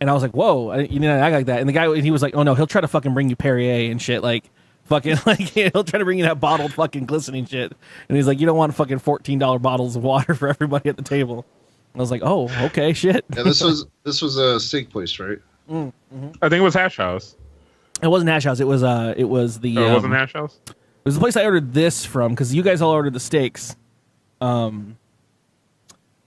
And I was like, "Whoa, you didn't act like that." And the guy, he was like, "Oh no, he'll try to fucking bring you Perrier and shit, like fucking like he'll try to bring you that bottled fucking glistening shit." And he's like, "You don't want fucking $14 bottles of water for everybody at the table." And I was like, "Oh, okay, shit." Yeah, this was a steak place, right? Mm-hmm. I think it was Hash House. It wasn't Hash House. It was the. It wasn't Hash House. was the place I ordered this from because you guys all ordered the steaks, and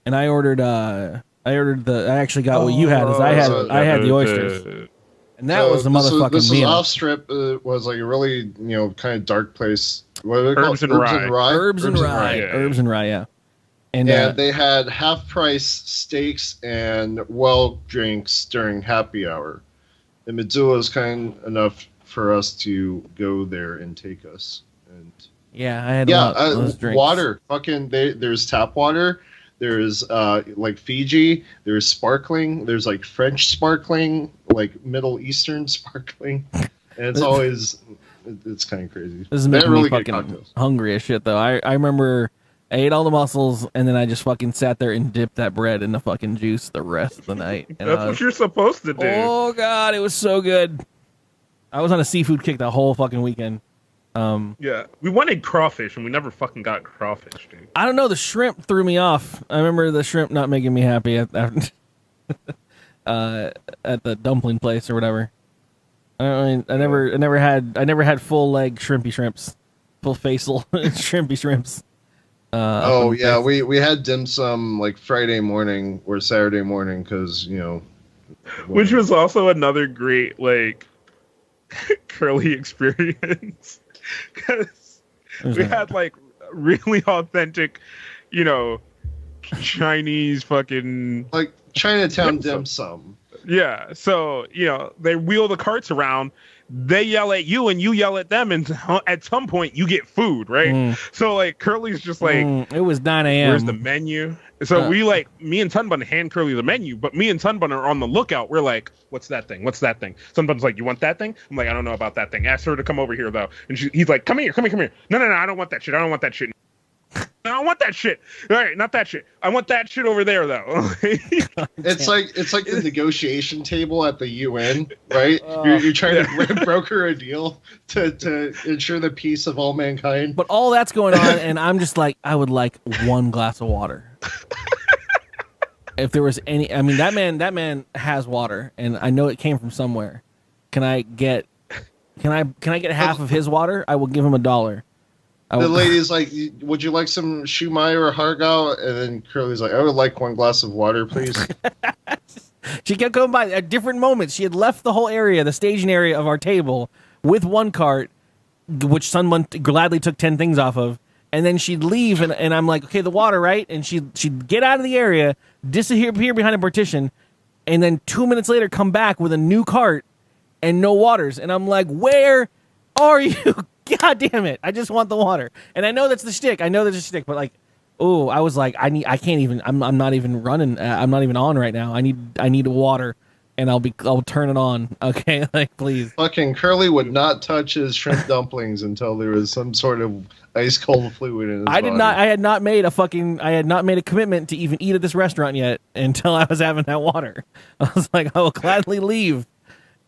I ordered I actually got what you had. Is I had the oysters, and that was the motherfucking this meal. Off Strip was like a really kind of dark place. What are they called? Herbs and Rye. Herbs and Rye. Yeah. Herbs and Rye. Yeah. And they had half price steaks and drinks during happy hour. And Missoula was kind enough for us to go there and take us. And yeah, I had a lot of those drinks. Water. Fucking there's tap water. There's like Fiji. There's sparkling. There's like French sparkling, like Middle Eastern sparkling. And it's always it's kind of crazy. This is making me fucking hungry as shit though. I remember I ate all the mussels, and then I just fucking sat there and dipped that bread in the fucking juice the rest of the night. And That's what you're supposed to do. Oh, God, it was so good. I was on a seafood kick the whole fucking weekend. Yeah, we wanted crawfish, and we never fucking got crawfish, dude. I don't know, the shrimp threw me off. I remember the shrimp not making me happy at the dumpling place or whatever. I never had full leg shrimps, full facial shrimpy shrimps. We had dim sum like Friday morning or Saturday morning because which was also another great like curly experience because we had like really authentic, Chinese fucking like Chinatown dim sum. Yeah, so they wheel the carts around. They yell at you and you yell at them, and at some point you get food, right? So like Curly's just like, it was 9 a.m. Where's the menu? So me and Sunbun hand Curly the menu, but me and Sunbun are on the lookout. We're like, what's that thing? What's that thing? Sunbun's like, you want that thing? I'm like, I don't know about that thing. Ask her to come over here though, and he's like, come here. No, I don't want that shit. I don't want that shit. I don't want that shit. All right, not that shit. I want that shit over there, though. It's like the negotiation table at the UN, right? You're trying to broker a deal to ensure the peace of all mankind. But all that's going on, and I'm just like, I would like one glass of water. If there was any, I mean, that man has water, and I know it came from somewhere. Can I get half of his water? I will give him $1. The lady's like, would you like some shumai or hargao? And then Curly's like, I would like one glass of water, please. She kept coming by at different moments. She had left the whole area, the staging area of our table, with one cart, which Sunbun gladly took 10 things off of. And then she'd leave, and I'm like, okay, the water, right? And she'd get out of the area, disappear behind a partition, and then 2 minutes later come back with a new cart and no waters. And I'm like, where are you? God damn it! I just want the water, and I know that's the shtick. But like, oh, I was like, I'm not even running. I'm not even on right now. I need water, and I'll turn it on. Okay, like please. Fucking Curly would not touch his shrimp dumplings until there was some sort of ice cold fluid in his body. I had not made a commitment to even eat at this restaurant yet until I was having that water. I was like, I will gladly leave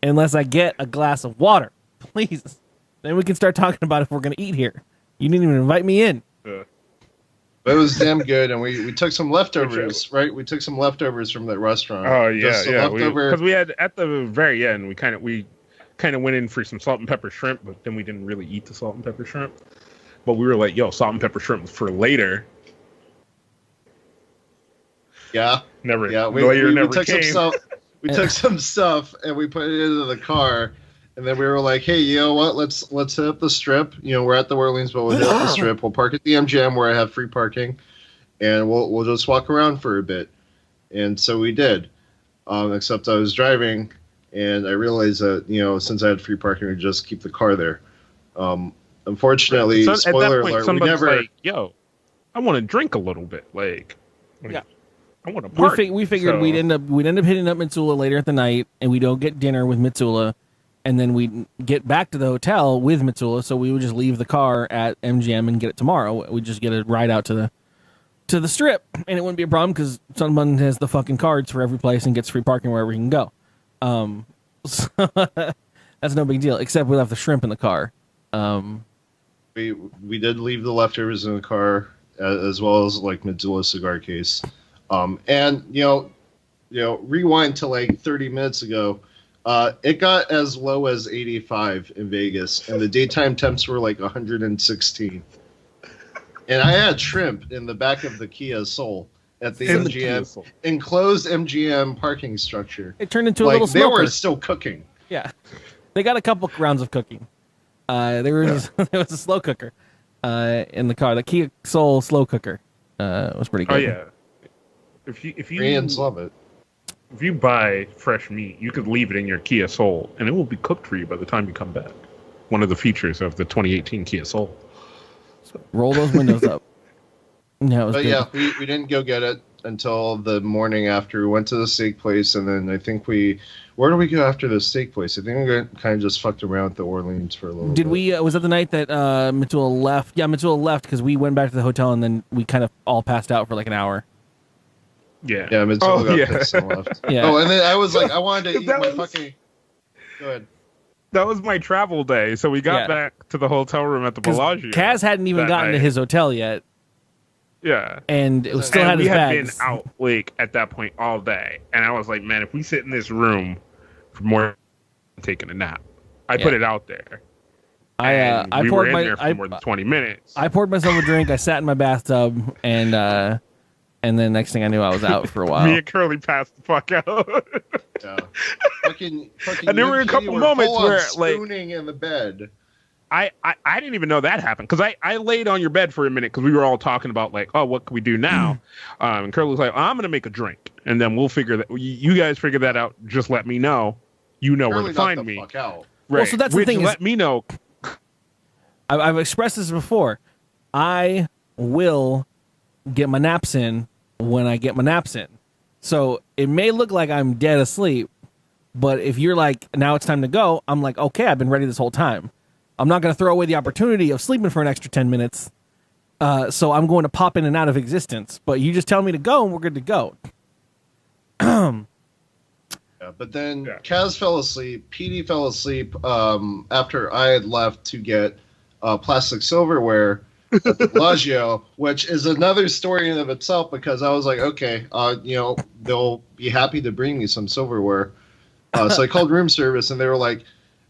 unless I get a glass of water, please. Then we can start talking about if we're going to eat here. You didn't even invite me in. But it was damn good, and we took some leftovers, right? We took some leftovers from that restaurant. Oh yeah. Because we had at the very end, we kind of went in for some salt and pepper shrimp, but then we didn't really eat the salt and pepper shrimp. But we were like, yo, salt and pepper shrimp for later. Yeah. Never. Yeah. We took came. some stuff. We took some stuff and we put it into the car. And then we were like, hey, you know what? Let's hit up the strip. We're at the Orleans, but we'll hit up the strip. We'll park at the MGM where I have free parking, and we'll just walk around for a bit. And so we did. Except I was driving, and I realized that since I had free parking, we'd just keep the car there. Unfortunately, spoiler alert, we never. Like, yo, I want to drink a little bit. Like yeah. I want to party. We figured we'd end up hitting up Mitsula later at the night, and we'd go get dinner with Mitsula. And then we'd get back to the hotel with Mitsula, so we would just leave the car at MGM and get it tomorrow. We'd just get a ride out to the strip, and it wouldn't be a problem because Sunbun has the fucking cards for every place and gets free parking wherever he can go. So that's no big deal, except we left the shrimp in the car. We did leave the leftovers in the car, as well as like Mitsula's cigar case. And rewind to like 30 minutes ago. It got as low as 85 in Vegas, and the daytime temps were like 116. And I had shrimp in the back of the Kia Soul at the MGM enclosed MGM parking structure. It turned into a little smoker. They were still cooking. Yeah, they got a couple rounds of cooking. There was a slow cooker in the car. The Kia Soul slow cooker was pretty good. Oh yeah, if you Koreans love it. If you buy fresh meat, you could leave it in your Kia Soul, and it will be cooked for you by the time you come back. One of the features of the 2018 Kia Soul. Roll those windows up. Yeah, it was good. Yeah, we didn't go get it until the morning after. We went to the steak place, and then I think where did we go after the steak place? I think we kind of just fucked around at the Orleans for a little bit. Did we, was that the night that Mitchell left? Yeah, Mitchell left because we went back to the hotel, and then we kind of all passed out for like an hour. Yeah. Yeah, Mitchell got pissed and left. Yeah. Oh, and then I was like, I wanted to eat my fucking... Go ahead. That was my travel day, so we got back to the hotel room at the Bellagio. Kaz hadn't even gotten to his hotel yet. Yeah. And it was still had his bags. We had been out like at that point all day, and I was like, man, if we sit in this room for more than taking a nap, I put it out there. I we poured were in there for more than 20 minutes. I poured myself a drink. I sat in my bathtub, and then next thing I knew, I was out for a while. Me and Curly passed the fuck out. Yeah. Fucking and there were a couple moments where like spooning in the bed. I didn't even know that happened because I laid on your bed for a minute because we were all talking about like, oh, what can we do now? And Curly was like, I'm gonna make a drink, and then we'll figure that. You guys figure that out. Just let me know. You know where to find me. Fuck out. Right. Well, so that's the thing. Let me know. I've expressed this before. I will get my naps in when I get my naps in. So it may look like I'm dead asleep, but if you're like, now it's time to go, I'm like, okay, I've been ready this whole time. I'm not going to throw away the opportunity of sleeping for an extra 10 minutes. So I'm going to pop in and out of existence. But you just tell me to go and we're good to go. Yeah, but then Kaz fell asleep. PD fell asleep after I had left to get plastic silverware at the Bellagio, which is another story in of itself because I was like, okay, they'll be happy to bring me some silverware. So I called room service and they were like,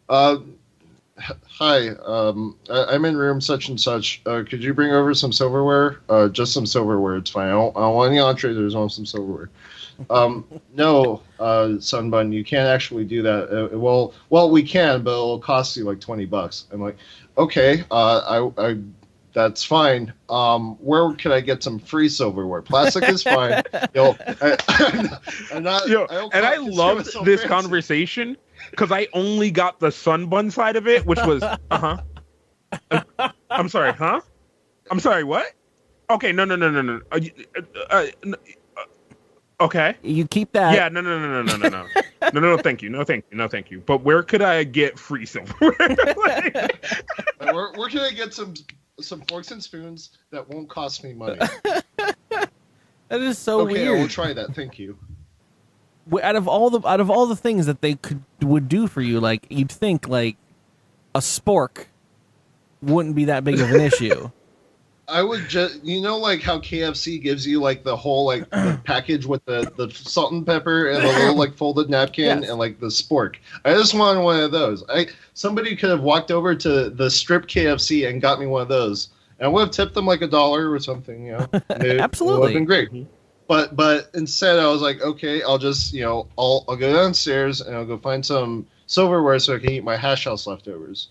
hi, I'm in room such and such. Could you bring over some silverware? Just some silverware. It's fine. I don't want any entrees. I just want some silverware. No, Sunbun, you can't actually do that. Well, we can, but it'll cost you like $20. I'm like, okay, I that's fine. Where could I get some free silverware? Plastic is fine. I loved this conversation because I only got the Sunbun side of it, which was, I'm sorry, huh? I'm sorry, what? Okay, no. Okay. You keep that. Yeah, no. No, thank you. No, thank you. But where could I get free silverware? Where can I get some forks and spoons that won't cost me money? That is so weird. Okay, I will try that. Thank you. Out of all the things that they would do for you, like you'd think like a spork wouldn't be that big of an issue. I would just, like how KFC gives you like the whole like the package with the salt and pepper and the little like folded napkin and like the spork. I just wanted one of those. Somebody could have walked over to the strip KFC and got me one of those, and I would have tipped them like $1 or something. Absolutely, it would have been great. But instead, I was like, okay, I'll just I'll go downstairs and I'll go find some silverware so I can eat my hash house leftovers.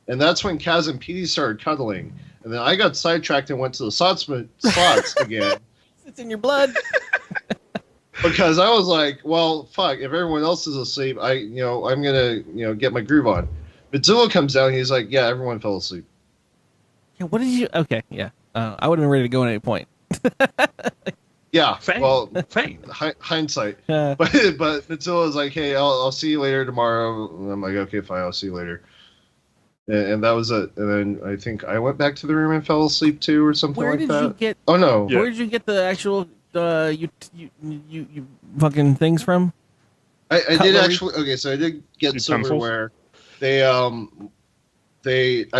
And that's when Kaz and PD started cuddling. And then I got sidetracked and went to the slots again. It's in your blood. Because I was like, well, fuck, if everyone else is asleep, I'm going to get my groove on. But Zillow comes down and he's like, yeah, everyone fell asleep. Yeah, what did you... Okay, yeah. I would have been ready to go at any point. Yeah, same. Hindsight. But Matilda was like, hey, I'll see you later tomorrow. And I'm like, okay, fine, I'll see you later. And that was it. And then I think I went back to the room and fell asleep too, or something like that. Where did you get? Oh no! Where did you get the actual you fucking things from? I did actually. Okay, so I did get silverware. I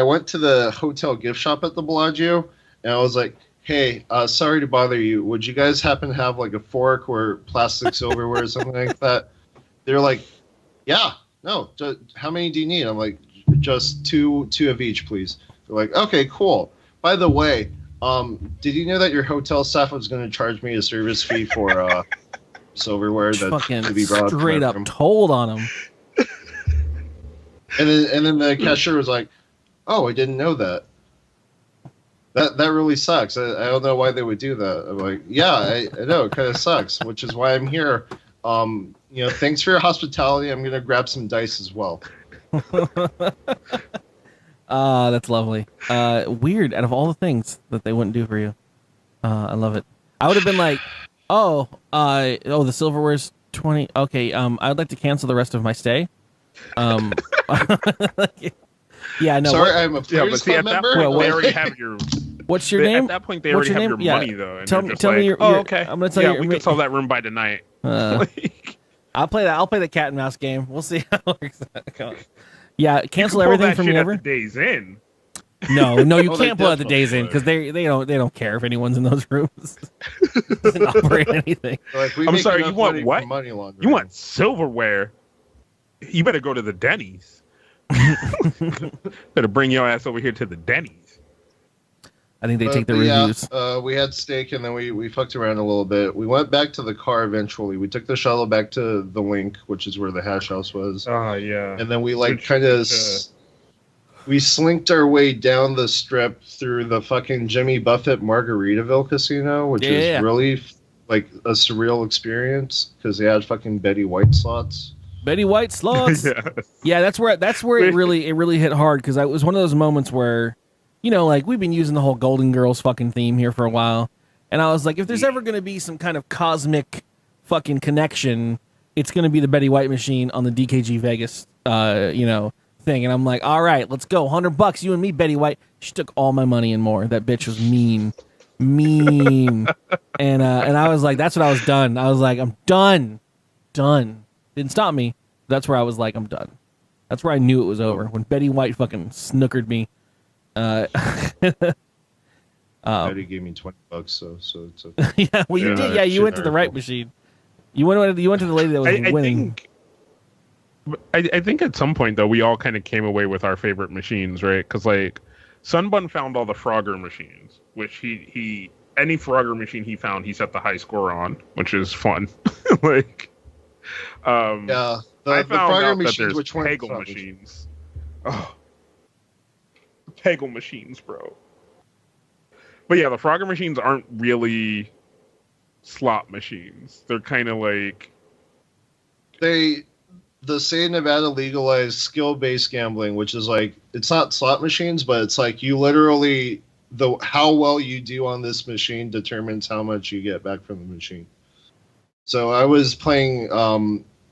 went to the hotel gift shop at the Bellagio, and I was like, hey, sorry to bother you. Would you guys happen to have like a fork or plastic silverware or something like that? They're like, yeah. no, how many do you need? I'm like, just two of each, please. They're like, okay, cool. By the way, did you know that your hotel staff was going to charge me a service fee for silverware that Fucking to be brought straight to my up room? told on him. And then the cashier was like, "Oh, I didn't know that. That really sucks. I don't know why they would do that." I'm like, "Yeah, I know. It kind of sucks, which is why I'm here. Thanks for your hospitality. I'm gonna grab some dice as well." That's lovely. Weird. Out of all the things that they wouldn't do for you, I love it. I would have been like, the silverware's 20. Okay, I'd like to cancel the rest of my stay. Yeah, no. Sorry, I'm a Players see, Club at that member. point, What- they already have your. What's your name? At that point, they What's already your have name? your Yeah. money, though. And Tell they're me- just tell me like, your- oh, your- okay. I'm gonna tell yeah, you- we can solve that room by tonight. Like, I'll play that. I'll play the cat and mouse game. We'll see how it works out. Yeah, you cancel can pull everything that from shit me at ever. the Days in. No, you Oh, they can't pull out the definitely days in would. because they don't care if anyone's in those rooms. Doesn't operate anything. Like, we I'm make sorry, enough you want money what? from money laundering. You want silverware? You better go to the Denny's. Better bring your ass over here to the Denny's. I think they take the But reviews. Yeah, we had steak and then we fucked around a little bit. We went back to the car eventually. We took the shuttle back to the Link, which is where the hash house was. Oh yeah. And then we Which- kind of which, we slinked our way down the strip through the fucking Jimmy Buffett Margaritaville casino, which Yeah. is really like a surreal experience because they had fucking Betty White slots. Betty White slots. yeah. Yeah, that's where it really hit hard because it was one of those moments where, like we've been using the whole Golden Girls fucking theme here for a while, and I was like, if there's ever going to be some kind of cosmic fucking connection, it's going to be the Betty White machine on the DKG Vegas, thing. And I'm like, all right, let's go, $100, you and me, Betty White. She took all my money and more. That bitch was mean. And I was like, that's what I was done. I was like, I'm done. Didn't stop me. That's where I was like, I'm done. That's where I knew it was over when Betty White fucking snookered me. Betty gave me $20, so it's okay. Yeah, well, you Yeah, did. Yeah, you went to the right hysterical. machine. You went to the lady that was I winning. think at some point though we all kind of came away with our favorite machines, right? Because like Sunbun found all the Frogger machines, which he any Frogger machine he found he set the high score on, which is fun. Like, Yeah, I the found Frogger out that machines, there's which weren't Peggle slot machines. Oh, Peggle machines, bro. But yeah, the Frogger machines aren't really slot machines. They're kind of like The state of Nevada legalized skill-based gambling, which is like it's not slot machines, but it's like you literally how well you do on this machine determines how much you get back from the machine. So I was playing.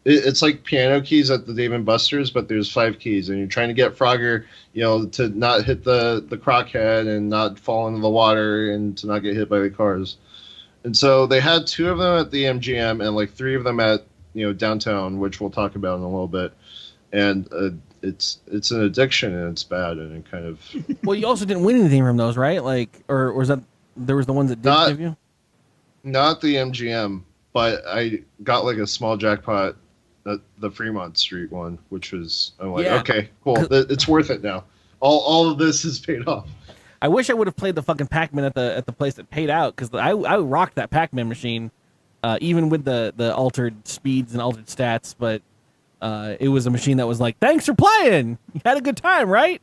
It's like piano keys at the Dave and Buster's, but there's 5 keys, and you're trying to get Frogger, to not hit the crock head and not fall into the water and to not get hit by the cars. And so they had 2 of them at the MGM and like 3 of them at downtown, which we'll talk about in a little bit. And it's an addiction and it's bad and it kind of. Well, you also didn't win anything from those, right? Like, or was that there was the ones that did give you? Not the MGM, but I got like a small jackpot at the Fremont Street one, which was I'm like, Yeah. okay, cool, it's worth it now. All of this is paid off. I wish I would have played the fucking Pac-Man at the place that paid out because I rocked that Pac-Man machine, even with the altered speeds and altered stats. But it was a machine that was like, "Thanks for playing. You had a good time, right?"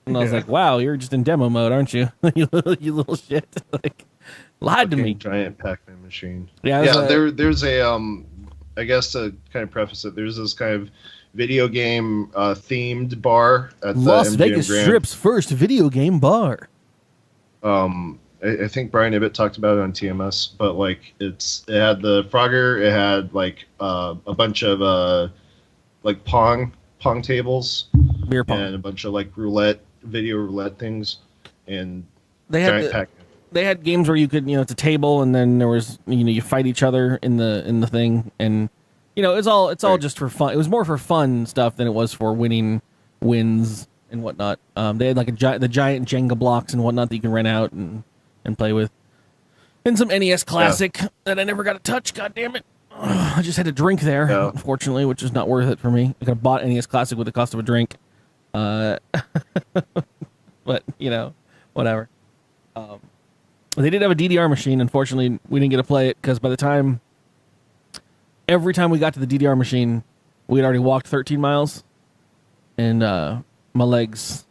And I was like, "Wow, you're just in demo mode, aren't you? you little shit!" Like, lied to Fucking me. giant Pac-Man machine. Yeah, it was There's a I guess to kind of preface it, there's this kind of video game themed bar at the Las MGM Vegas Grand. Strip's first video game bar. I think Brian Ibbett talked about it on TMS, but like it had the Frogger, it had like a bunch of like pong tables, Beer pong. and a bunch of like video roulette things, and They had giant Pac-Man. they had games where you could, it's a table and then there was, you fight each other in the thing, and it's all Right. just for fun. It was more for fun stuff than it was for winning wins and whatnot. They had like the giant Jenga blocks and whatnot that you can rent out and play with, and some NES Classic that I never got to touch. God damn it! I just had to drink there, Yeah. unfortunately, which is not worth it for me. I could have bought NES Classic with the cost of a drink. But, you know, whatever. They did have a DDR machine. Unfortunately, we didn't get to play it because every time we got to the DDR machine, we had already walked 13 miles. And my legs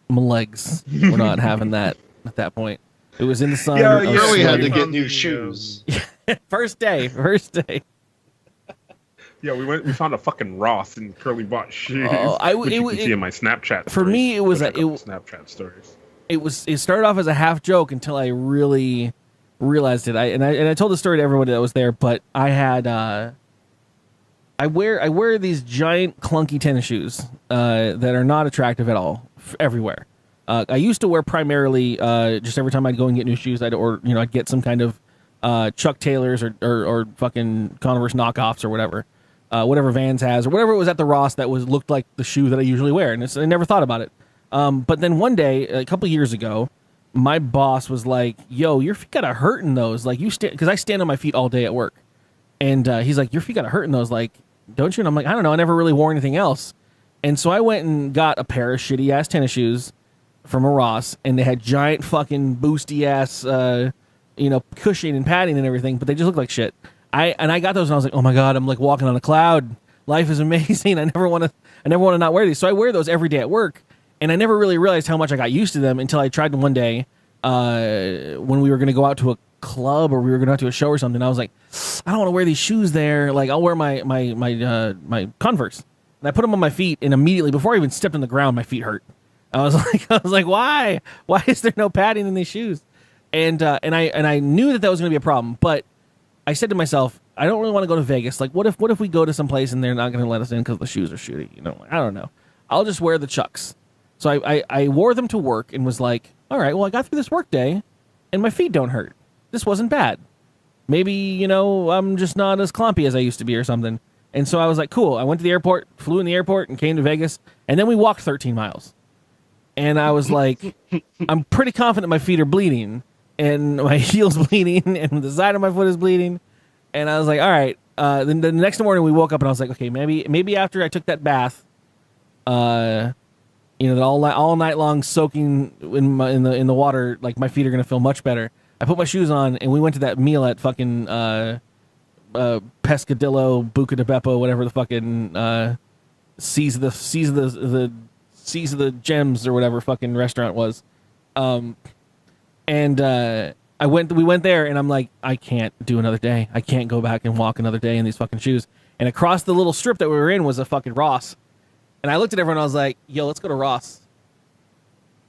were not having that at that point. It was in the sun. Yeah, I was Yeah, we had to sweating. get new shoes. First day. Yeah, we found a fucking Ross and Curly bought shoes. Oh, which you can see in my Snapchat. For me, it was Snapchat stories. It started off as a half joke until I really realized it. I told the story to everybody that was there, but I had I wear these giant clunky tennis shoes that are not attractive at all everywhere. I used to wear primarily just every time I'd go and get new shoes, I'd get some kind of Chuck Taylors or fucking Converse knockoffs or whatever Vans has or whatever it was at the Ross that looked like the shoe that I usually wear, and I never thought about it. But then one day, a couple years ago, my boss was like, "Yo, your feet got a hurt in those. Like because I stand on my feet all day at work." And he's like, "Your feet got a hurt in those, like, don't you?" And I'm like, "I don't know. I never really wore anything else." And so I went and got a pair of shitty ass tennis shoes from a Ross, and they had giant fucking boosty ass, cushion and padding and everything, but they just looked like shit. I got those and I was like, "Oh my god, I'm like walking on a cloud. Life is amazing. I never want to not wear these." So I wear those every day at work, and I never really realized how much I got used to them until I tried them one day when we were going to go out to a club or we were going out to a show or something. I was like, "I don't want to wear these shoes there. Like, I'll wear my Converse." And I put them on my feet, and immediately, before I even stepped on the ground, my feet hurt. I was like, "Why? Why is there no padding in these shoes?" And I knew that was going to be a problem, but I said to myself, I don't really want to go to Vegas. Like, what if we go to some place and they're not going to let us in because the shoes are shitty? You know, I don't know. I'll just wear the Chucks. So I wore them to work and was like, all right, well, I got through this work day, and my feet don't hurt. This wasn't bad. Maybe, I'm just not as clumpy as I used to be or something. And so I was like, cool. I went to the airport, flew in the airport, and came to Vegas, and then we walked 13 miles. And I was like, I'm pretty confident my feet are bleeding, and my heel's bleeding, and the side of my foot is bleeding. And I was like, all right. Then the next morning we woke up, and I was like, okay, maybe after I took that bath, all night long soaking in the water, like my feet are gonna feel much better. I put my shoes on, and we went to that meal at fucking Pescadillo, Buca de Beppo, whatever the fucking Seas of the Gems or whatever fucking restaurant was. We went there, and I'm like, I can't do another day. I can't go back and walk another day in these fucking shoes. And across the little strip that we were in was a fucking Ross. And I looked at everyone, and I was like, yo, let's go to Ross.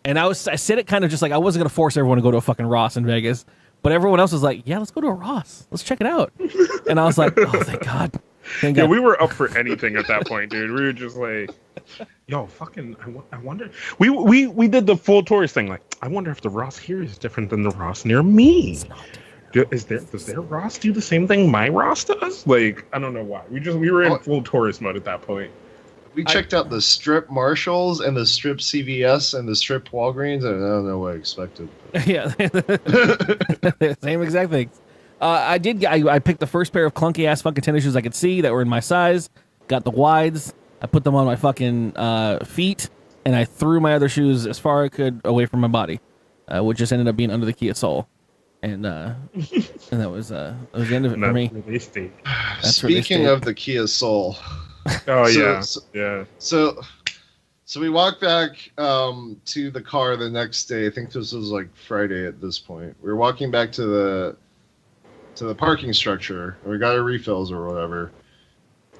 And I said it kind of just like I wasn't going to force everyone to go to a fucking Ross in Vegas. But everyone else was like, yeah, let's go to a Ross. Let's check it out. And I was like, oh, thank God. Thank Yeah, God. we were up for anything at that point, dude. We were just like, yo, fucking, I wonder. We did the full tourist thing. Like, I wonder if the Ross here is different than the Ross near me. Does their Ross do the same thing my Ross does? Like, I don't know why. We were in full tourist mode at that point. We checked out the strip Marshalls and the strip CVS and the strip Walgreens, and I don't know what I expected. Yeah, same exact thing. I picked the first pair of clunky ass fucking tennis shoes I could see that were in my size. Got the wides. I put them on my fucking feet, and I threw my other shoes as far as I could away from my body, which just ended up being under the Kia Soul, and that was the end of it for me. Speaking of the Kia Soul. Oh So- yeah. So we walked back to the car the next day. I think this was like Friday at this point. We were walking back to the parking structure, and we got our refills or whatever.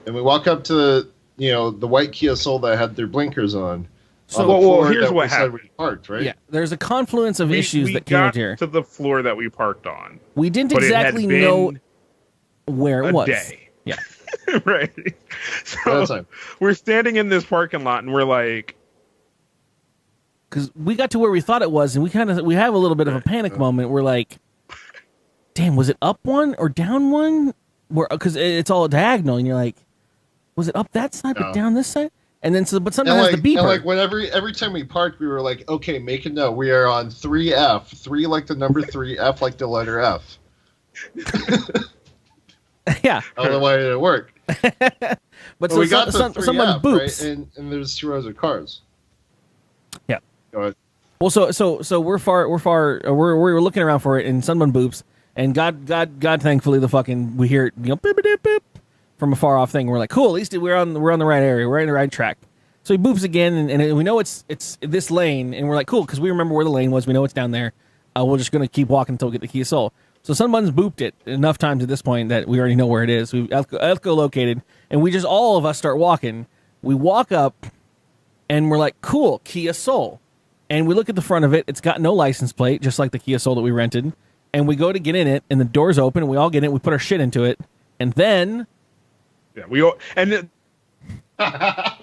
And we walk up to the white Kia Soul that had their blinkers on. So- the floor here's that what we said happened. we parked, right? Yeah, there's a confluence of issues that came got up here. to the floor that we parked on. We didn't but it had exactly been know where it a was. day. Yeah. Right. That's So fine. we're standing in this parking lot, and we're like, Because we got to where we thought it was, and we have a little bit of a panic moment. We're like, damn, was it up one or down one? Because it's all diagonal, and you're like, was it up that side but No. down this side? And then but something And has like, the beeper. and like whenever every time we parked, we were like, okay, make a note. We are on 3F. 3 like the number 3, F like the letter F. Yeah. I don't know why it didn't work. But we got to someone 3F, boops. right? And there's 2 rows of cars. Yeah. Go ahead. Well, so we're looking around for it, and Sunbun boops, and God, thankfully we hear it, beep, beep, beep, beep, from a far off thing. We're like, cool, at least we're on the right area, we're in the right track. So he boops again, and we know it's this lane, and we're like, cool, because we remember where the lane was, we know it's down there. We're just gonna keep walking until we get the Key of Soul. So Sunbun's booped it enough times at this point that we already know where it is. We've echolocated, and we just all of us start walking. We walk up, and we're like, cool, Key of Soul. And we look at the front of it. It's got no license plate, just like the Kia Soul that we rented. And we go to get in it, and the door's open, and we all get in it. We put our shit into it. And then... Yeah, we all... And then... Kaz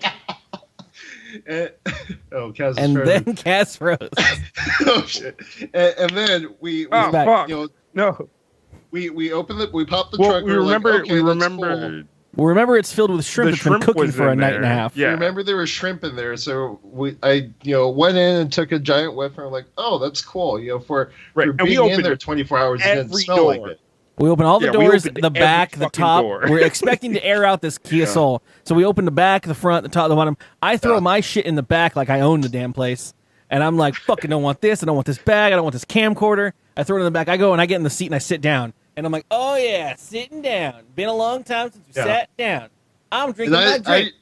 and frozen. then Cass froze. Oh, shit. And then we Oh, back. fuck. you know, No. we open the... We pop the Well, trunk. we we're remember... Like, okay, we that's remember... cool. Well, remember, it's filled with shrimp The that's been shrimp cooking was for a in night and a there. half. Yeah. Remember there was shrimp in there, so I went in and took a giant whiff, and I'm like, oh, that's cool. For Right, and we being in opened there 24 hours, it didn't every smell like door. it. We open all the Yeah, we doors, opened the every back, the fucking top. door. We're expecting to air out this Kia Soul. So we open the back, the front, the top, the bottom. I throw my shit in the back like I own the damn place. And I'm like, fucking don't want this. I don't want this bag. I don't want this camcorder. I throw it in the back. I go and I get in the seat and I sit down. And I'm like, oh, yeah, sitting down. Been a long time since we sat down. I'm drinking my drink.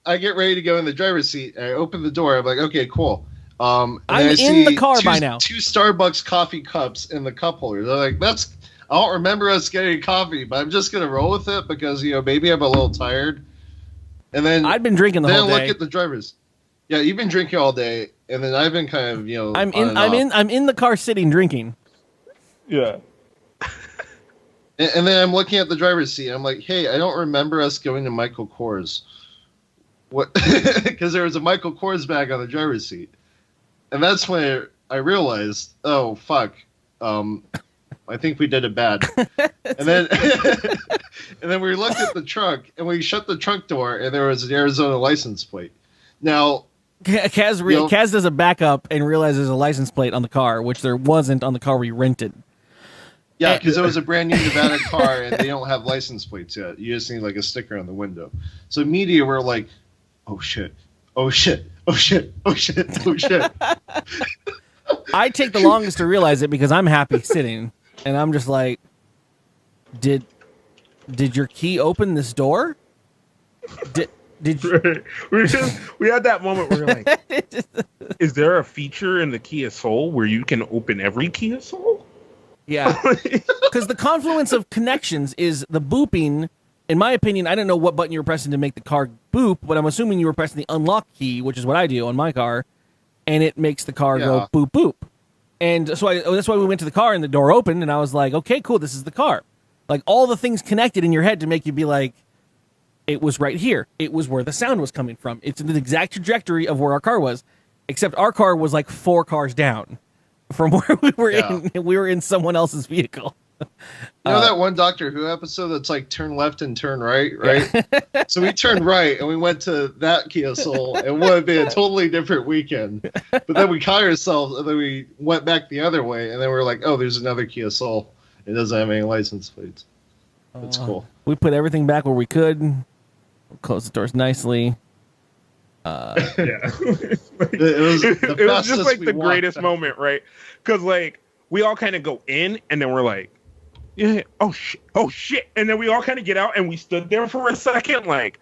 I get ready to go in the driver's seat, and I open the door. I'm like, okay, cool. I'm in the car by now. 2 Starbucks coffee cups in the cup holder. They're like, I don't remember us getting coffee, but I'm just gonna roll with it because maybe I'm a little tired. And then I'd been drinking the whole day. Then look at the drivers. Yeah, you've been drinking all day, and then I've been kind of I'm in the car sitting drinking. Yeah. And then I'm looking at the driver's seat. I'm like, hey, I don't remember us going to Michael Kors. What? Because there was a Michael Kors bag on the driver's seat. And that's when I realized, oh, fuck. I think we did it bad. And then and then we looked at the trunk, and we shut the trunk door, and there was an Arizona license plate. Now... Kaz does a backup and realizes there's a license plate on the car, which there wasn't on the car we rented. Yeah, because it was a brand new Nevada car, and they don't have license plates yet. You just need like a sticker on the window. So media were like, "Oh shit! Oh shit! Oh shit! Oh shit! Oh shit!" I take the longest to realize it because I'm happy sitting, and I'm just like, "Did your key open this door? Did you?" we had that moment where we're like, is there a feature in the Kia Soul where you can open every Kia Soul? Yeah, because the confluence of connections is the booping. In my opinion, I don't know what button you were pressing to make the car boop, but I'm assuming you were pressing the unlock key, which is what I do on my car, and it makes the car go boop boop. And so that's why we went to the car and the door opened, and I was like, okay, cool, this is the car. Like all the things connected in your head to make you be like, it was right here. It was where the sound was coming from. It's in the exact trajectory of where our car was, except our car was like 4 cars down from where we were in. We were in someone else's vehicle. You know that one Doctor Who episode that's like turn left and turn right? Yeah. So we turned right and we went to that Kia Soul, and it would have been a totally different weekend. But then we caught ourselves, and then we went back the other way, and then we were like, oh, there's another Kia Soul. It doesn't have any license plates. That's cool. We put everything back where we could. Closed the doors nicely. Yeah. it was just like the greatest moment, right? Because like we all kind of go in, and then we're like, yeah, oh shit, and then we all kind of get out, and we stood there for a second, like,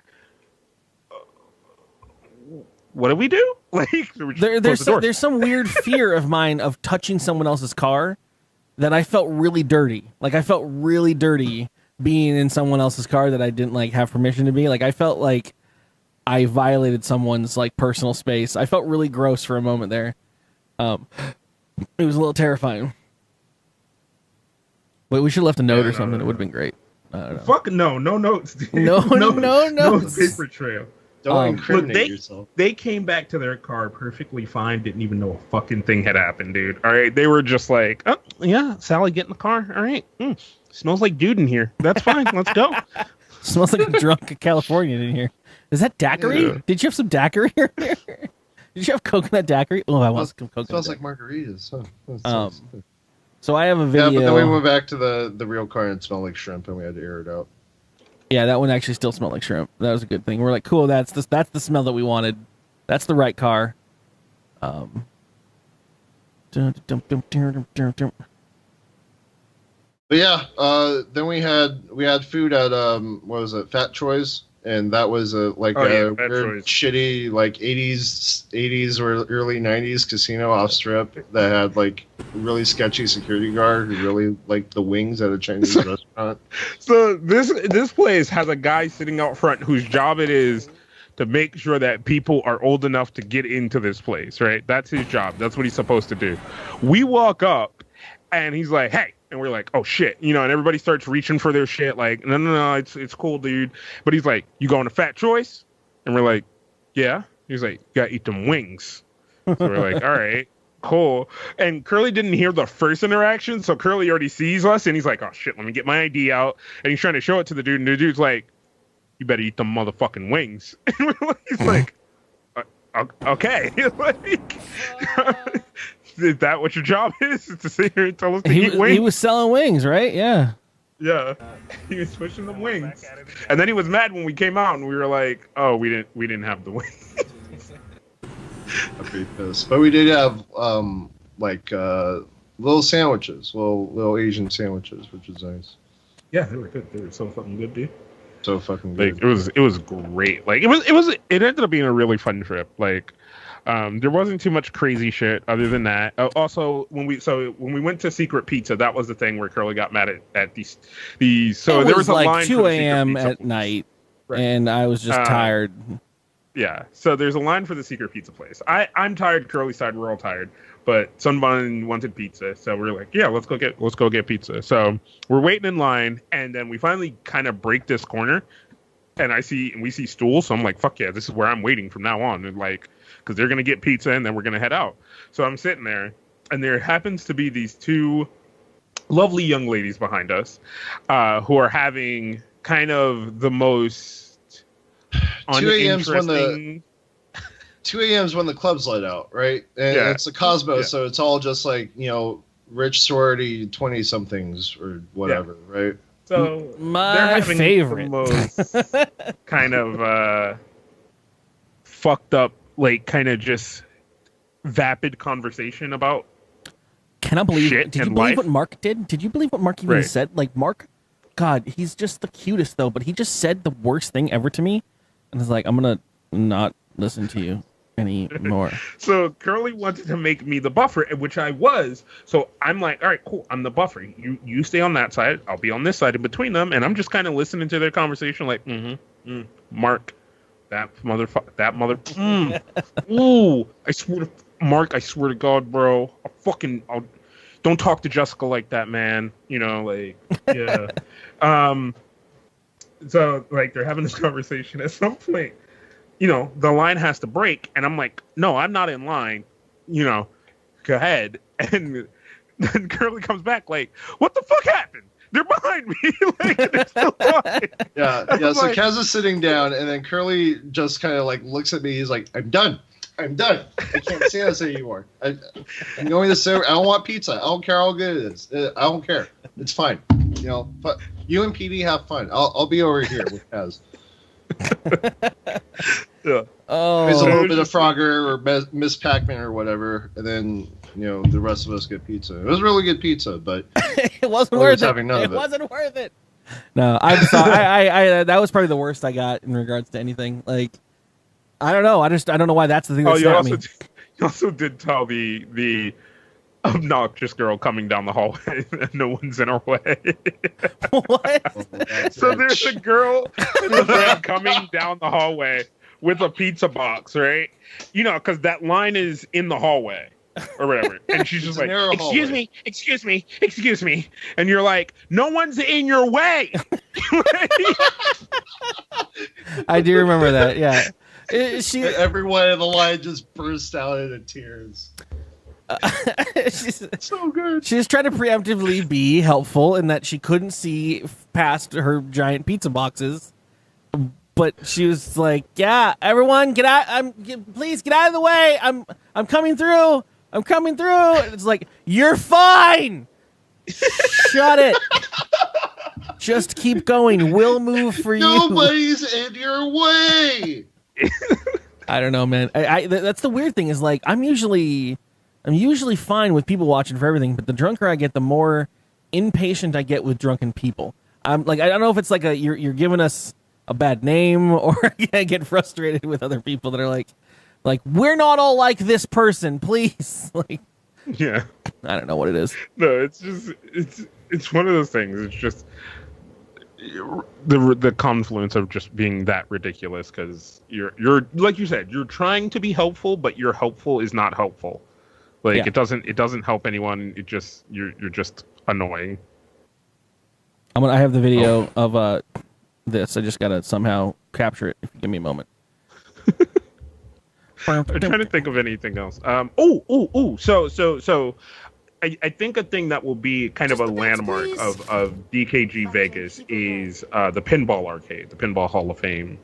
what do we do? Like, there's some weird fear of mine of touching someone else's car that I felt really dirty. Like I felt really dirty being in someone else's car that I didn't like have permission to be. Like I felt like I violated someone's like personal space. I felt really gross for a moment there. It was a little terrifying. But we should have left a note or something. It would have been great. I don't know. Fuck no notes. Dude. No notes. No paper trail. Don't incriminate yourself. They came back to their car perfectly fine. Didn't even know a fucking thing had happened, dude. All right, they were just like, "Oh yeah, Sally, get in the car. All right, smells like dude in here. That's fine. Let's go." Smells like a drunk Californian in here. Is that daiquiri? Yeah. Did you have some daiquiri earlier? Did you have coconut daiquiri? Oh, I want some coconut. Smells daiquiri. like margaritas. Huh? So I have a video. Yeah, but then we went back to the real car and it smelled like shrimp, and we had to air it out. Yeah, that one actually still smelled like shrimp. That was a good thing. We're like, cool. That's the smell that we wanted. That's the right car. But yeah, then we had food at what was it, Fat Troy's, and that was a weird, shitty like 80s or early 90s casino off strip that had like really sketchy security guard who really liked the wings at a Chinese restaurant. So this place has a guy sitting out front whose job it is to make sure that people are old enough to get into this place, right? That's his job. That's what he's supposed to do. We walk up and he's like, "Hey." And we're like, "Oh shit," and everybody starts reaching for their shit. Like, no, it's cool, dude. But he's like, "You going to Fat Choice?" And we're like, "Yeah." He's like, "You gotta eat them wings." So we're like, "All right, cool." And Curly didn't hear the first interaction, so Curly already sees us, and he's like, "Oh shit, let me get my ID out." And he's trying to show it to the dude, and the dude's like, "You better eat them motherfucking wings." And he's like, "Okay." Like, is that what your job is to sit here and tell us to eat wings? He was selling wings, right? Yeah. Yeah. He was pushing them wings. And then he was mad when we came out and we were like, "Oh, we didn't have the wings." I'm pretty pissed. But we did have little sandwiches, little Asian sandwiches, which is nice. Yeah, they were good. They were so fucking good, dude. So fucking good. Like it was great. Like it ended up being a really fun trip. Like there wasn't too much crazy shit other than that. Also, when we went to Secret Pizza, that was the thing where Curly got mad at these. So there was a like line 2 for the a.m. Secret Pizza at night, right. And I was just tired. Yeah, so there's a line for the Secret Pizza place. I'm tired. Curly's tired. We're all tired. But Sunbun wanted pizza, so we're like, yeah, let's go get pizza. So we're waiting in line, and then we finally kind of break this corner, and we see stools. So I'm like, fuck yeah, this is where I'm waiting from now on, and like, because they're gonna get pizza, and then we're gonna head out. So I'm sitting there, and there happens to be these two lovely young ladies behind us, who are having kind of the most 2 a.m. uninteresting. 2 a.m. is when the clubs let out, right? And it's the Cosmos, so it's all just like, rich sorority 20-somethings or whatever, right? So my they're having favorite, the most kind of fucked up, like kind of just vapid conversation about. Can I believe? Shit Did you and believe life. what Mark did? Did you believe what Mark even Right. said? Like Mark, God, he's just the cutest though. But he just said the worst thing ever to me, and it's like, I'm gonna not listen to you anymore. So Curly wanted to make me the buffer, which I was. So I'm like, all right, cool. I'm the buffer. You stay on that side. I'll be on this side in between them. And I'm just kind of listening to their conversation like, Mark, that mother. Ooh, I swear to Mark, I swear to God, bro. I'll don't talk to Jessica like that, man. Like, yeah. So like they're having this conversation at some point. The line has to break, and I'm like, no, I'm not in line. Go ahead. And then Curly comes back like, what the fuck happened? They're behind me. Like, they're still talking. Yeah. So like, Kaz is sitting down, and then Curly just kind of like looks at me. He's like, I'm done. I can't say this anymore. I'm going to serve. I don't want pizza. I don't care how good it is. I don't care. It's fine. But you and PD have fun. I'll be over here with Kaz. Yeah. Oh, There's a little bit of Frogger or Miss Pac-Man or whatever, and then the rest of us get pizza. It was really good pizza, but it wasn't worth it. It wasn't worth it. No, I'm sorry. I that was probably the worst I got in regards to anything. Like, I don't know. I don't know why that's the thing. That You also did tell the obnoxious girl coming down the hallway and no one's in her way. What? So there's a girl in the van coming down the hallway with a pizza box, right? Because that line is in the hallway or whatever. And she's just like, excuse me. And you're like, no one's in your way. I do remember that, yeah. Everyone in the line just burst out into tears. She's So good. She was trying to preemptively be helpful in that she couldn't see past her giant pizza boxes, but she was like, "Yeah, everyone, get out! Please get out of the way! I'm coming through! I'm coming through!" And it's like, "You're fine. Shut it! Just keep going. We'll move for you. Nobody's in your way. I don't know, man. That's the weird thing is like I'm usually fine with people watching for everything, but the drunker I get, the more impatient I get with drunken people. I'm like, I don't know if it's like you're giving us a bad name, or I get frustrated with other people that are like we're not all like this person, please. Like, Yeah. I don't know what it is. No, it's just it's one of those things. It's just the confluence of just being that ridiculous because you're like you said, you're trying to be helpful, but your helpful is not helpful. Like Yeah. it doesn't help anyone. It just you're just annoying. I have the video of this. I just gotta somehow capture it. If you give me a moment. I'm trying to think of anything else. So I think a thing that will be kind of a landmark of DKG Vegas is the Pinball Arcade, the Pinball Hall of Fame,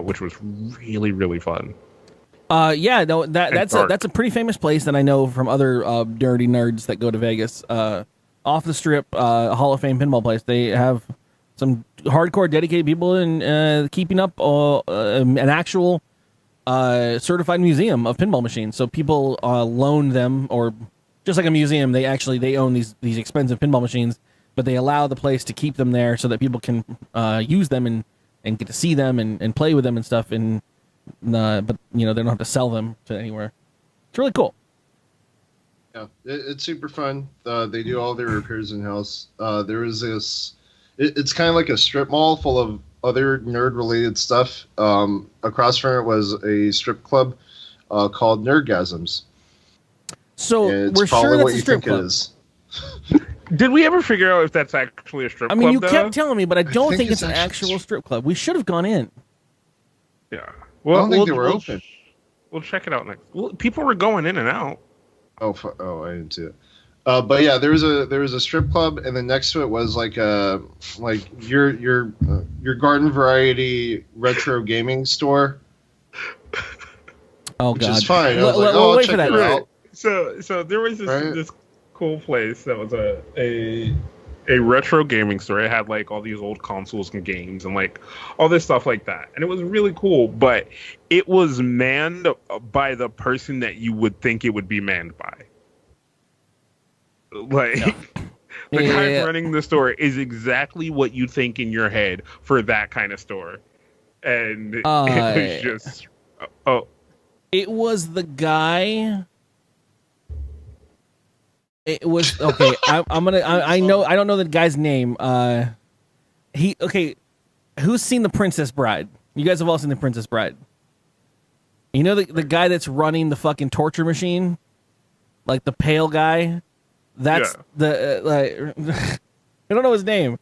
which was really, really fun. Yeah, no, that's a pretty famous place that I know from other dirty nerds that go to Vegas. Off the strip, Hall of Fame pinball place. They have some hardcore dedicated people in keeping up an actual certified museum of pinball machines. So people loan them, or just like a museum, they own these expensive pinball machines, but they allow the place to keep them there so that people can use them and get to see them and play with them and stuff. And but they don't have to sell them to anywhere. It's really cool. Yeah, it's super fun. They do all their repairs in house. There is this. It's kind of like a strip mall full of other nerd-related stuff. Across from it was a strip club called Nerdgasms. So It's we're probably sure that's what a you strip think club. it is. Did we ever figure out if that's actually a strip I club? mean, you though? kept telling me, but I don't think think it's it's an actually actual strip club. We should have gone in. Yeah. Well, I don't think they were open. We'll check it out next. Well, people were going in and out. Oh, I didn't see it. But yeah, there was a strip club, and then next to it was like your garden variety retro gaming store, Oh which God! is fine. I was Well, like, oh, I'll wait check for that. it out. So there was Right. this cool place that was a retro gaming store. It had like all these old consoles and games and like all this stuff like that, and it was really cool. But it was manned by the person that you would think it would be manned by. Like the guy Yeah. running the store is exactly what you think in your head for that kind of store, and it was just It was the guy. It was okay. I know. I don't know the guy's name. Who's seen The Princess Bride? You guys have all seen The Princess Bride. You know the guy that's running the fucking torture machine, like the pale guy. That's the I don't know his name.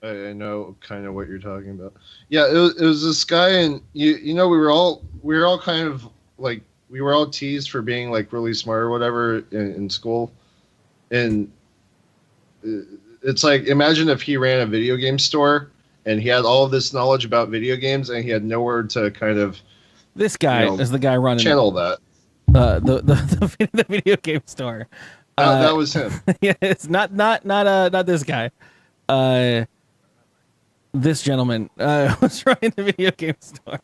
I know kind of what you're talking about. Yeah, it was this guy, and we were all kind of like we were all teased for being like really smart or whatever in school, and it's like imagine if he ran a video game store and he had all of this knowledge about video games and he had nowhere to kind of This guy is the guy running channel that. the video game store. That was him. Yeah, it's not this guy. This gentleman was running the video game store.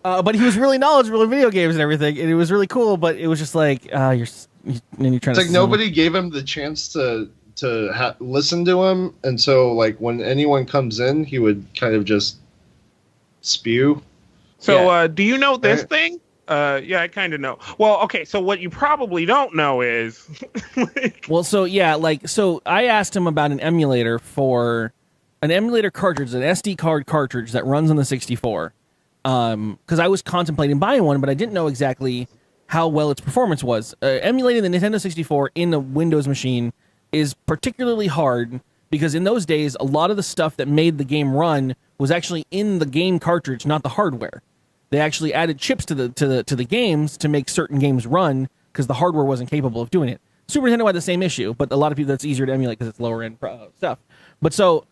But he was really knowledgeable in video games and everything, and it was really cool. But it was just like you're trying It's to. like nobody gave him the chance to listen to him, and so like when anyone comes in, he would kind of just spew. So, do you know this Right. thing? Yeah, I kind of know. Well, okay, so what you probably don't know is... Well, so I asked him about an emulator cartridge, an SD card cartridge that runs on the 64. Because I was contemplating buying one, but I didn't know exactly how well its performance was. Emulating the Nintendo 64 in a Windows machine is particularly hard because in those days, a lot of the stuff that made the game run was actually in the game cartridge, not the hardware. They actually added chips to the games to make certain games run because the hardware wasn't capable of doing it. Super Nintendo had the same issue, but a lot of people that's easier to emulate because it's lower end stuff. But so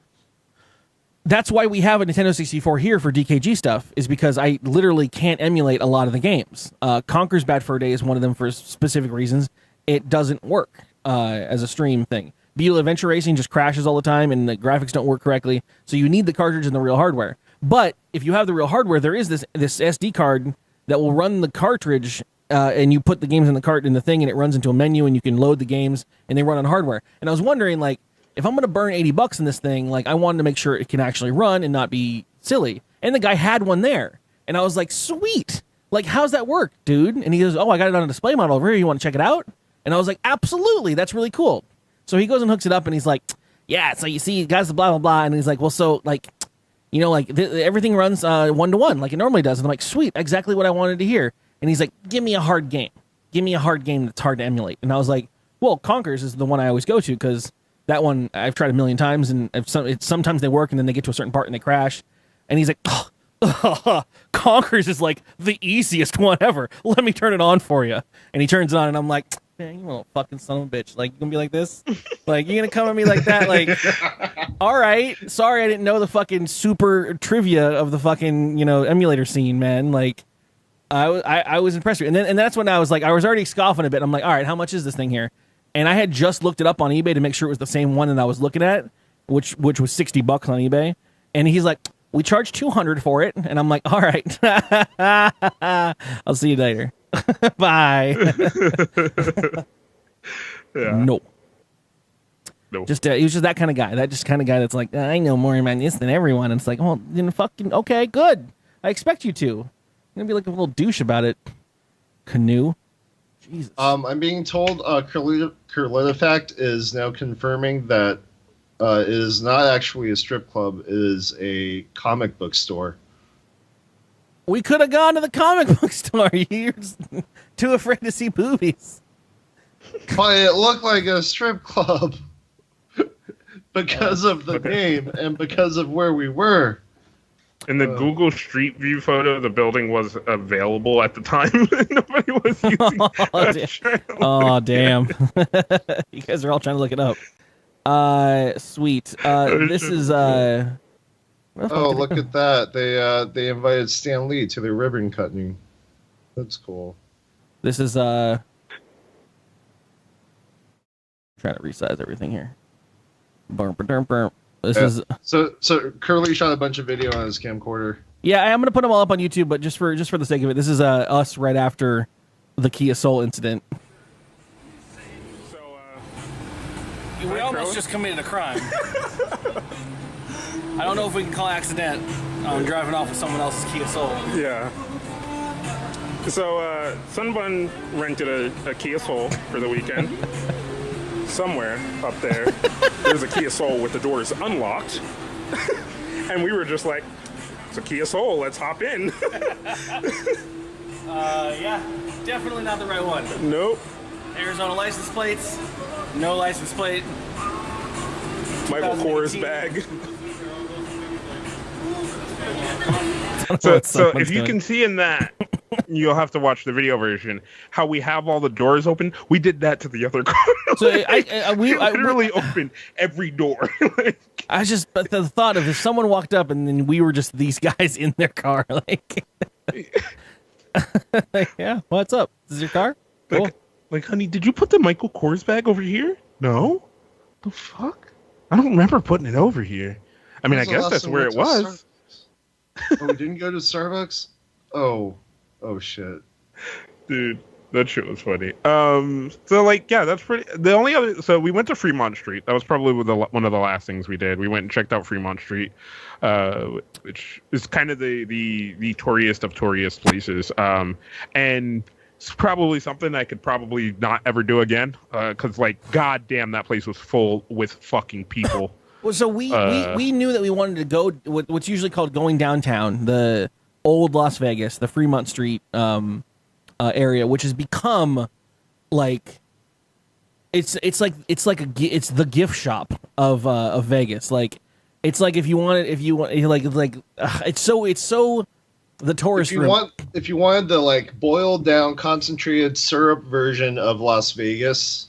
that's why we have a Nintendo 64 here for DKG stuff, is because I literally can't emulate a lot of the games. Conker's Bad Fur Day is one of them for specific reasons. It doesn't work. as a stream thing. Beetle Adventure Racing just crashes all the time, and the graphics don't work correctly. So you need the cartridge and the real hardware. But if you have the real hardware, there is this SD card that will run the cartridge, and you put the games in the cart in the thing, and it runs into a menu, and you can load the games, and they run on hardware. And I was wondering, like, if I'm going to burn $80 in this thing, like, I wanted to make sure it can actually run and not be silly. And the guy had one there, and I was like, sweet. Like, how's that work, dude? And he goes, oh, I got it on a display model over here. You want to check it out? And I was like, absolutely. That's really cool. So he goes and hooks it up, and he's like, yeah, so you see, guys, blah, blah, blah. And he's like, well, so, like, you know, like, everything runs 1-to-1 like it normally does. And I'm like, sweet, exactly what I wanted to hear. And he's like, give me a hard game. Give me a hard game that's hard to emulate. And I was like, well, Conkers is the one I always go to, because that one I've tried a million times, and sometimes they work, and then they get to a certain part and they crash. And he's like, Conkers is like the easiest one ever. Let me turn it on for you. And he turns it on, and I'm like, man, you little fucking son of a bitch. Like, you gonna be like this? Like, you gonna come at me like that? Like, all right. Sorry, I didn't know the fucking super trivia of the fucking, you know, emulator scene, man. Like, I was impressed with it. And that's when I was like, I was already scoffing a bit. I'm like, all right, how much is this thing here? And I had just looked it up on eBay to make sure it was the same one that I was looking at, which was $60 on eBay. And he's like, we charge $200 for it. And I'm like, all right. I'll see you later. Bye. Yeah. No. No. Just he was just that kind of guy. That just kind of guy that's like, I know more about this than everyone. And it's like, well, you know, fucking okay, good. I expect you to. You're gonna be like a little douche about it. Canoe. Jesus. I'm being told Curlitifact is now confirming that it is not actually a strip club. It is a comic book store. We could have gone to the comic book store. You're just too afraid to see boobies. But it looked like a strip club because of the name and because of where we were. In the Google Street View photo, the building was available at the time. Nobody was using it. Oh, damn. You guys are all trying to look it up. Sweet. This is... Oh, look at that. They invited Stan Lee to their ribbon cutting. That's cool. This is... trying to resize everything here. This is... So Curly shot a bunch of video on his camcorder. Yeah, I'm going to put them all up on YouTube, but just for the sake of it, this is us right after the Kia Soul incident. So, we almost just committed a crime. I don't know if we can call accident driving off with someone else's Kia Soul. yeah. So, Sunbun rented a Kia Soul for the weekend. Somewhere up there, there's a Kia Soul with the doors unlocked. And we were just like, it's a Kia Soul, let's hop in. Yeah, definitely not the right one. Nope. Arizona license plates, no license plate. Michael Kors 2018. bag. So So if you can see in that, you'll have to watch the video version. How we have all the doors open. We did that to the other car. So we literally opened every door. I just, but the thought of if someone walked up and then we were just these guys in their car, like, yeah, what's up? This is your car? Cool. Like, honey, did you put the Michael Kors bag over here? No. The fuck? I don't remember putting it over here. I mean, I guess that's where it was. Oh, we didn't go to Starbucks? Oh shit. Dude, that shit was funny. So like, yeah, that's pretty. The only other, so we went to Fremont Street. That was probably one of the last things we did. We went and checked out Fremont Street, which is kind of the touriest of tourist places. And it's probably something I could probably not ever do again. Because like, goddamn, that place was full with fucking people. Well, so we knew that we wanted to go what's usually called going downtown, the old Las Vegas, the Fremont Street area, which has become like it's the gift shop of Vegas. Like it's like if you want it's so the tourist room. If you wanted the like boiled down concentrated syrup version of Las Vegas.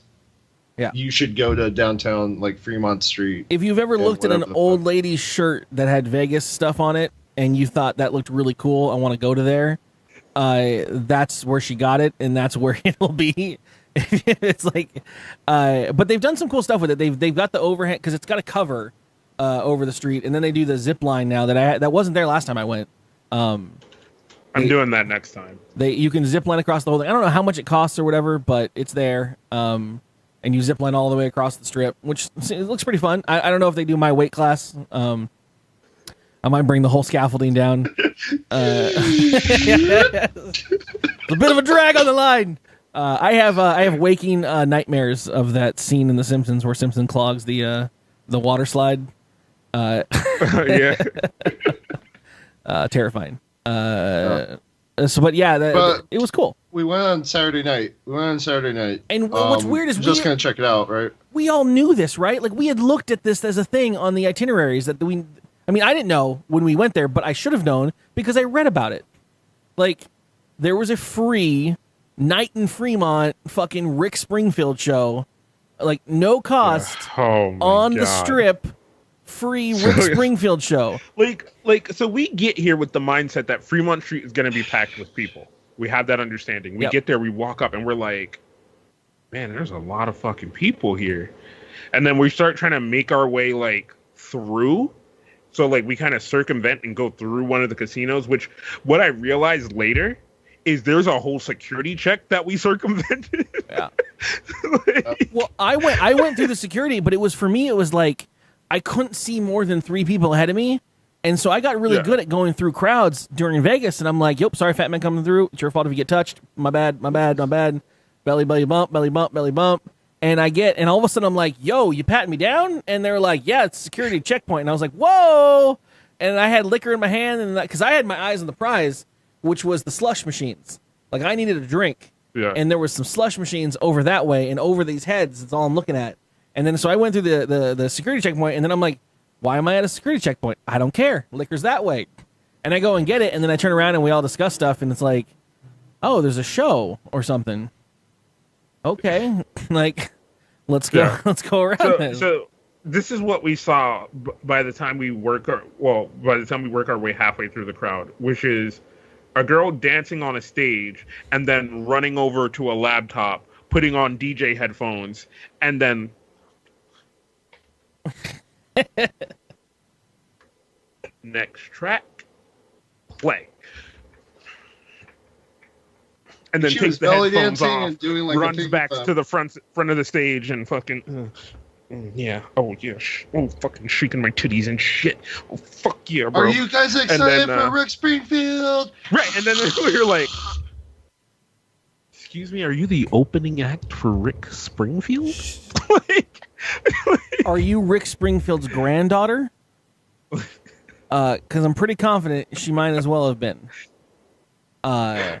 Yeah, you should go to downtown, like Fremont Street. If you've ever looked at an old lady's shirt that had Vegas stuff on it, and you thought that looked really cool, I want to go to there. That's where she got it, and that's where it'll be. It's like, but they've done some cool stuff with it. They've got the overhang because it's got a cover over the street, and then they do the zip line now that wasn't there last time I went. I'm doing that next time. You can zip line across the whole thing. I don't know how much it costs or whatever, but it's there. And you zip line all the way across the strip, which it looks pretty fun. I don't know if they do my weight class. I might bring the whole scaffolding down. It's a bit of a drag on the line. I have waking nightmares of that scene in The Simpsons where Simpson clogs the water slide. Yeah. Terrifying. But yeah, it was cool. We went on Saturday night. And what's weird is just gonna check it out, right? We all knew this, right? Like we had looked at this as a thing on the itineraries that we. I mean, I didn't know when we went there, but I should have known because I read about it. Like there was a free night in Fremont fucking Rick Springfield show, like no cost on the strip. Free Rick Springfield show. So we get here with the mindset that Fremont Street is going to be packed with people. We have that understanding. We get there, we walk up, and we're like, man, there's a lot of fucking people here. And then we start trying to make our way like through. So like we kind of circumvent and go through one of the casinos, which what I realized later is there's a whole security check that we circumvented. Yeah. Well, I went through the security, but it was like I couldn't see more than 3 people ahead of me. And so I got really good at going through crowds during Vegas. And I'm like, yep, sorry, fat man coming through. It's your fault if you get touched. My bad. Belly bump. And and all of a sudden I'm like, yo, you patting me down? And they're like, yeah, it's a security checkpoint. And I was like, whoa. And I had liquor in my hand. And because I had my eyes on the prize, which was the slush machines. Like I needed a drink. Yeah. And there was some slush machines over that way and over these heads. That's all I'm looking at. And then so I went through the security checkpoint, and then I'm like, why am I at a security checkpoint? I don't care. Liquor's that way. And I go and get it, and then I turn around and we all discuss stuff, and it's like, oh, there's a show or something. Okay. Like, let's go. Yeah. Let's go around this. So this is what we saw by the time we work our way halfway through the crowd, which is a girl dancing on a stage and then running over to a laptop, putting on DJ headphones, and then next track, play. And then takes the headphones off, and doing like runs back to the front of the stage and fucking, fucking shaking my titties and shit. Oh, fuck yeah, bro. Are you guys excited for Rick Springfield? Right, and then we're like, excuse me, are you the opening act for Rick Springfield? Are you Rick Springfield's granddaughter? Because I'm pretty confident she might as well have been. Yeah.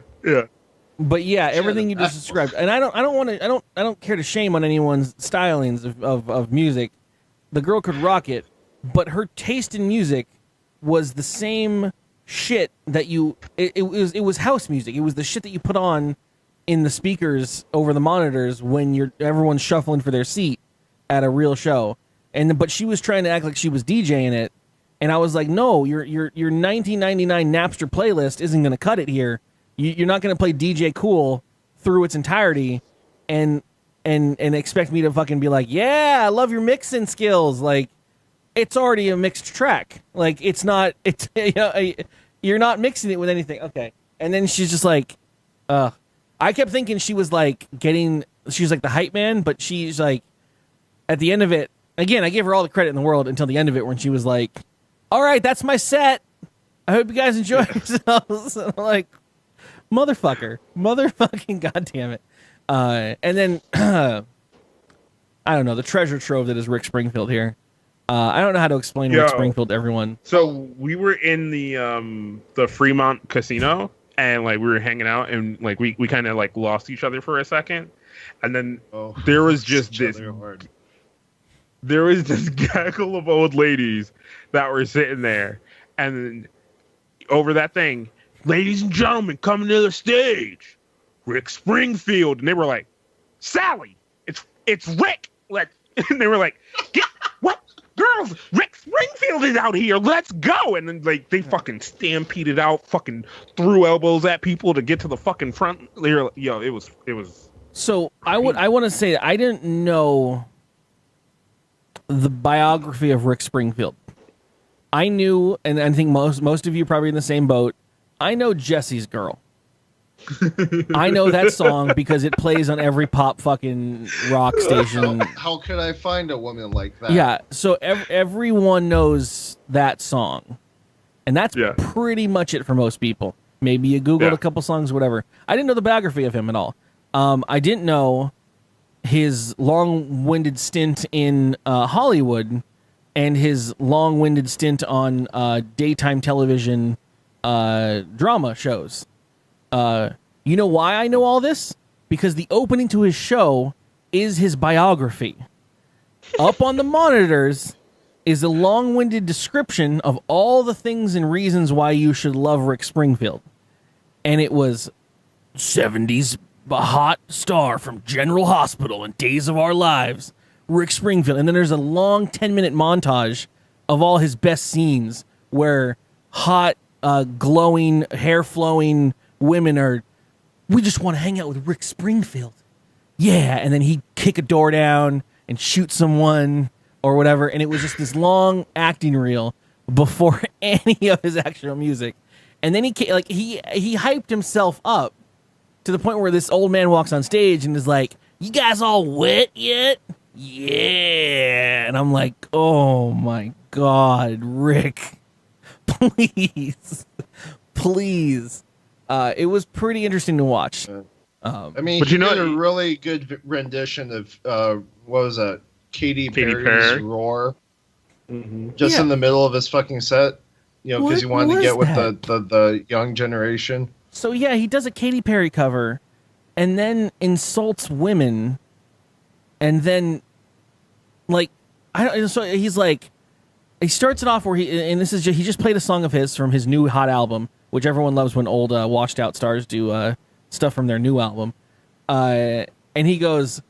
But yeah, everything you just described, and I don't care to shame on anyone's stylings of music. The girl could rock it, but her taste in music was the same shit that it was house music. It was the shit that you put on in the speakers over the monitors when everyone's shuffling for their seat at a real show. But she was trying to act like she was DJing it, and I was like, no, your 1999 Napster playlist isn't going to cut it here. You're not going to play DJ Cool through its entirety and expect me to fucking be like, yeah, I love your mixing skills. Like, it's already a mixed track. Like, you're not mixing it with anything. Okay. And then she's just like, I kept thinking she was like she's like the hype man, but she's like, at the end of it, again, I gave her all the credit in the world until the end of it when she was like, all right, that's my set. I hope you guys enjoy yourselves. And I'm like, motherfucking goddamn it. And then, I don't know, the treasure trove that is Rick Springfield here. I don't know how to explain Rick Springfield to everyone. So we were in the Fremont casino, and like we were hanging out, and like we kind of like lost each other for a second, and then there was this gaggle of old ladies that were sitting there, and over that thing, ladies and gentlemen, coming to the stage, Rick Springfield, and they were like, Sally, it's Rick, like, and they were like, what? Girls, Rick Springfield is out here. Let's go. And then like they fucking stampeded out, fucking threw elbows at people to get to the fucking front. They were, it was So I want to say I didn't know the biography of Rick Springfield. I knew, and I think most of you probably in the same boat. I know Jesse's Girl. I know that song because it plays on every pop fucking rock station. How could I find a woman like that? Yeah, so everyone knows that song, and that's pretty much it for most people. Maybe you Googled a couple songs, whatever. I didn't know the biography of him at all. I didn't know his long-winded stint in Hollywood and his long-winded stint on daytime television drama shows. You know why I know all this? Because the opening to his show is his biography. Up on the monitors is a long-winded description of all the things and reasons why you should love Rick Springfield. And it was 70s hot star from General Hospital and Days of Our Lives, Rick Springfield. And then there's a long 10-minute montage of all his best scenes where hot, glowing, hair-flowing women are, we just want to hang out with Rick Springfield. Yeah, and then he'd kick a door down and shoot someone or whatever, and it was just this long acting reel before any of his actual music. And then he hyped himself up to the point where this old man walks on stage and is like, "You guys all wet yet?" Yeah. And I'm like, "Oh my God, Rick, please, please." It was pretty interesting to watch. I mean, but he did a really good rendition of what was that? Katy Perry's "Roar," just in the middle of his fucking set. You know, because he wanted to get with the young generation. So yeah, he does a Katy Perry cover, and then insults women, and then so he's like, he starts it off where he just played a song of his from his new hot album, which everyone loves when old washed out stars do stuff from their new album, and he goes,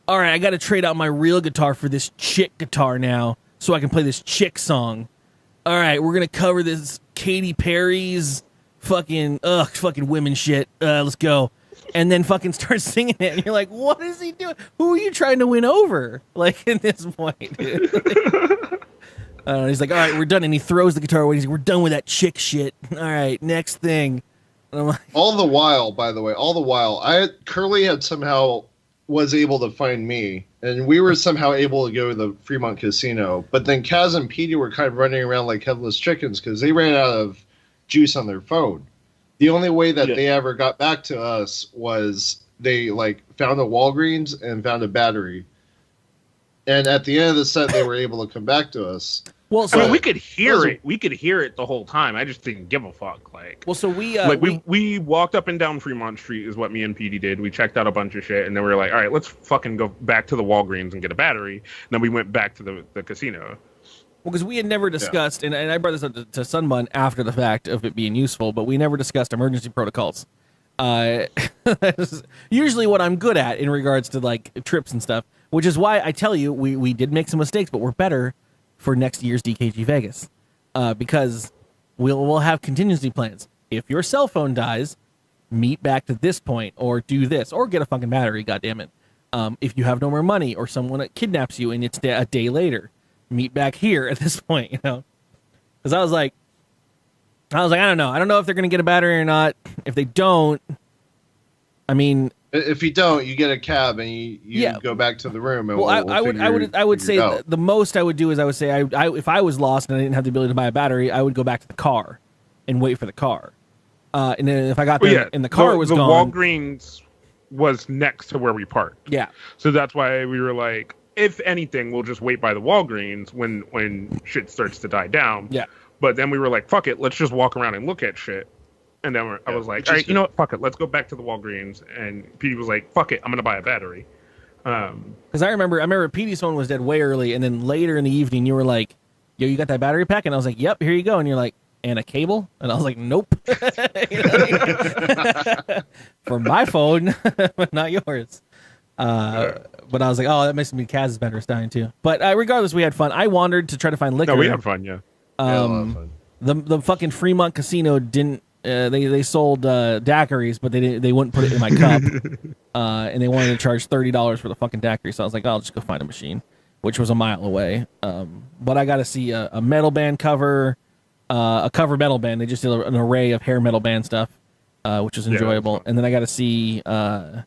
"All right, I got to trade out my real guitar for this chick guitar now, so I can play this chick song. All right, we're gonna cover this Katy Perry's fucking women shit. Let's go." And then fucking starts singing it, and you're like, "What is he doing? Who are you trying to win over?" Like at this point, dude. He's like, "All right, we're done," and he throws the guitar away. He's like, "We're done with that chick shit. All right, next thing." And I'm like, all the while, Curly had somehow was able to find me, and we were somehow able to go to the Fremont Casino. But then Kaz and Petey were kind of running around like headless chickens because they ran out of juice on their phone. The only way that they ever got back to us was they found a Walgreens and found a battery. And at the end of the set, they were able to come back to us. Well, so I mean, we could hear it. We could hear it the whole time. I just didn't give a fuck. We walked up and down Fremont Street is what me and Petey did. We checked out a bunch of shit, and then we were like, all right, let's fucking go back to the Walgreens and get a battery. And then we went back to the casino. Well, because we had never discussed, and I brought this up to Sunbun after the fact of it being useful, but we never discussed emergency protocols. That's usually what I'm good at in regards to trips and stuff, which is why I tell you we did make some mistakes, but we're better for next year's DKG Vegas, because we'll have contingency plans. If your cell phone dies, meet back to this point, or do this, or get a fucking battery. Goddammit. If you have no more money, or someone kidnaps you and it's a day later, meet back here at this point. You know, because I was like, I don't know if they're gonna get a battery or not. If they don't, I mean, if you don't, you get a cab and you go back to the room. And I would say the most I would do is I would say if I was lost and I didn't have the ability to buy a battery, I would go back to the car and wait for the car. And then if I got there and the car was gone, the Walgreens was next to where we parked. Yeah, so that's why we were like, if anything, we'll just wait by the Walgreens when shit starts to die down. Yeah, but then we were like, fuck it, let's just walk around and look at shit. And then I was like, all right, you know what? Fuck it. Let's go back to the Walgreens. And Petey was like, fuck it. I'm going to buy a battery. Because I remember Petey's phone was dead way early. And then later in the evening, you were like, yo, you got that battery pack? And I was like, yep, here you go. And you're like, and a cable? And I was like, nope. For my phone, but not yours. But I was like, oh, that makes me Kaz's battery's dying too. But regardless, we had fun. I wandered to try to find liquor. No, we had fun, yeah. A lot of fun. The fucking Fremont Casino didn't they sold daiquiris, but they wouldn't put it in my cup, and they wanted to charge $30 for the fucking daiquiri. So I was like, I'll just go find a machine, which was a mile away. But I got to see a metal band cover, a cover metal band. They just did an array of hair metal band stuff, which was enjoyable. And then I got to see a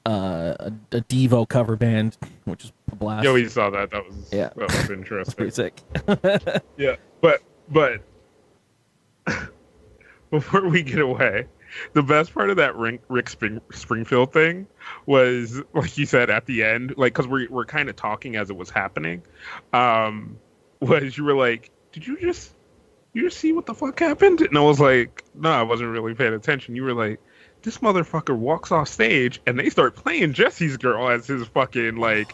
Devo cover band, which is a blast. Yeah, we saw that. That was interesting. That's pretty sick. Yeah, but before we get away, the best part of that Rick Springfield thing was, like you said at the end, like, because we're kind of talking as it was happening, was you were like, did you just see what the fuck happened? And I was like, no, I wasn't really paying attention. You were like, this motherfucker walks off stage and they start playing Jesse's Girl as his fucking like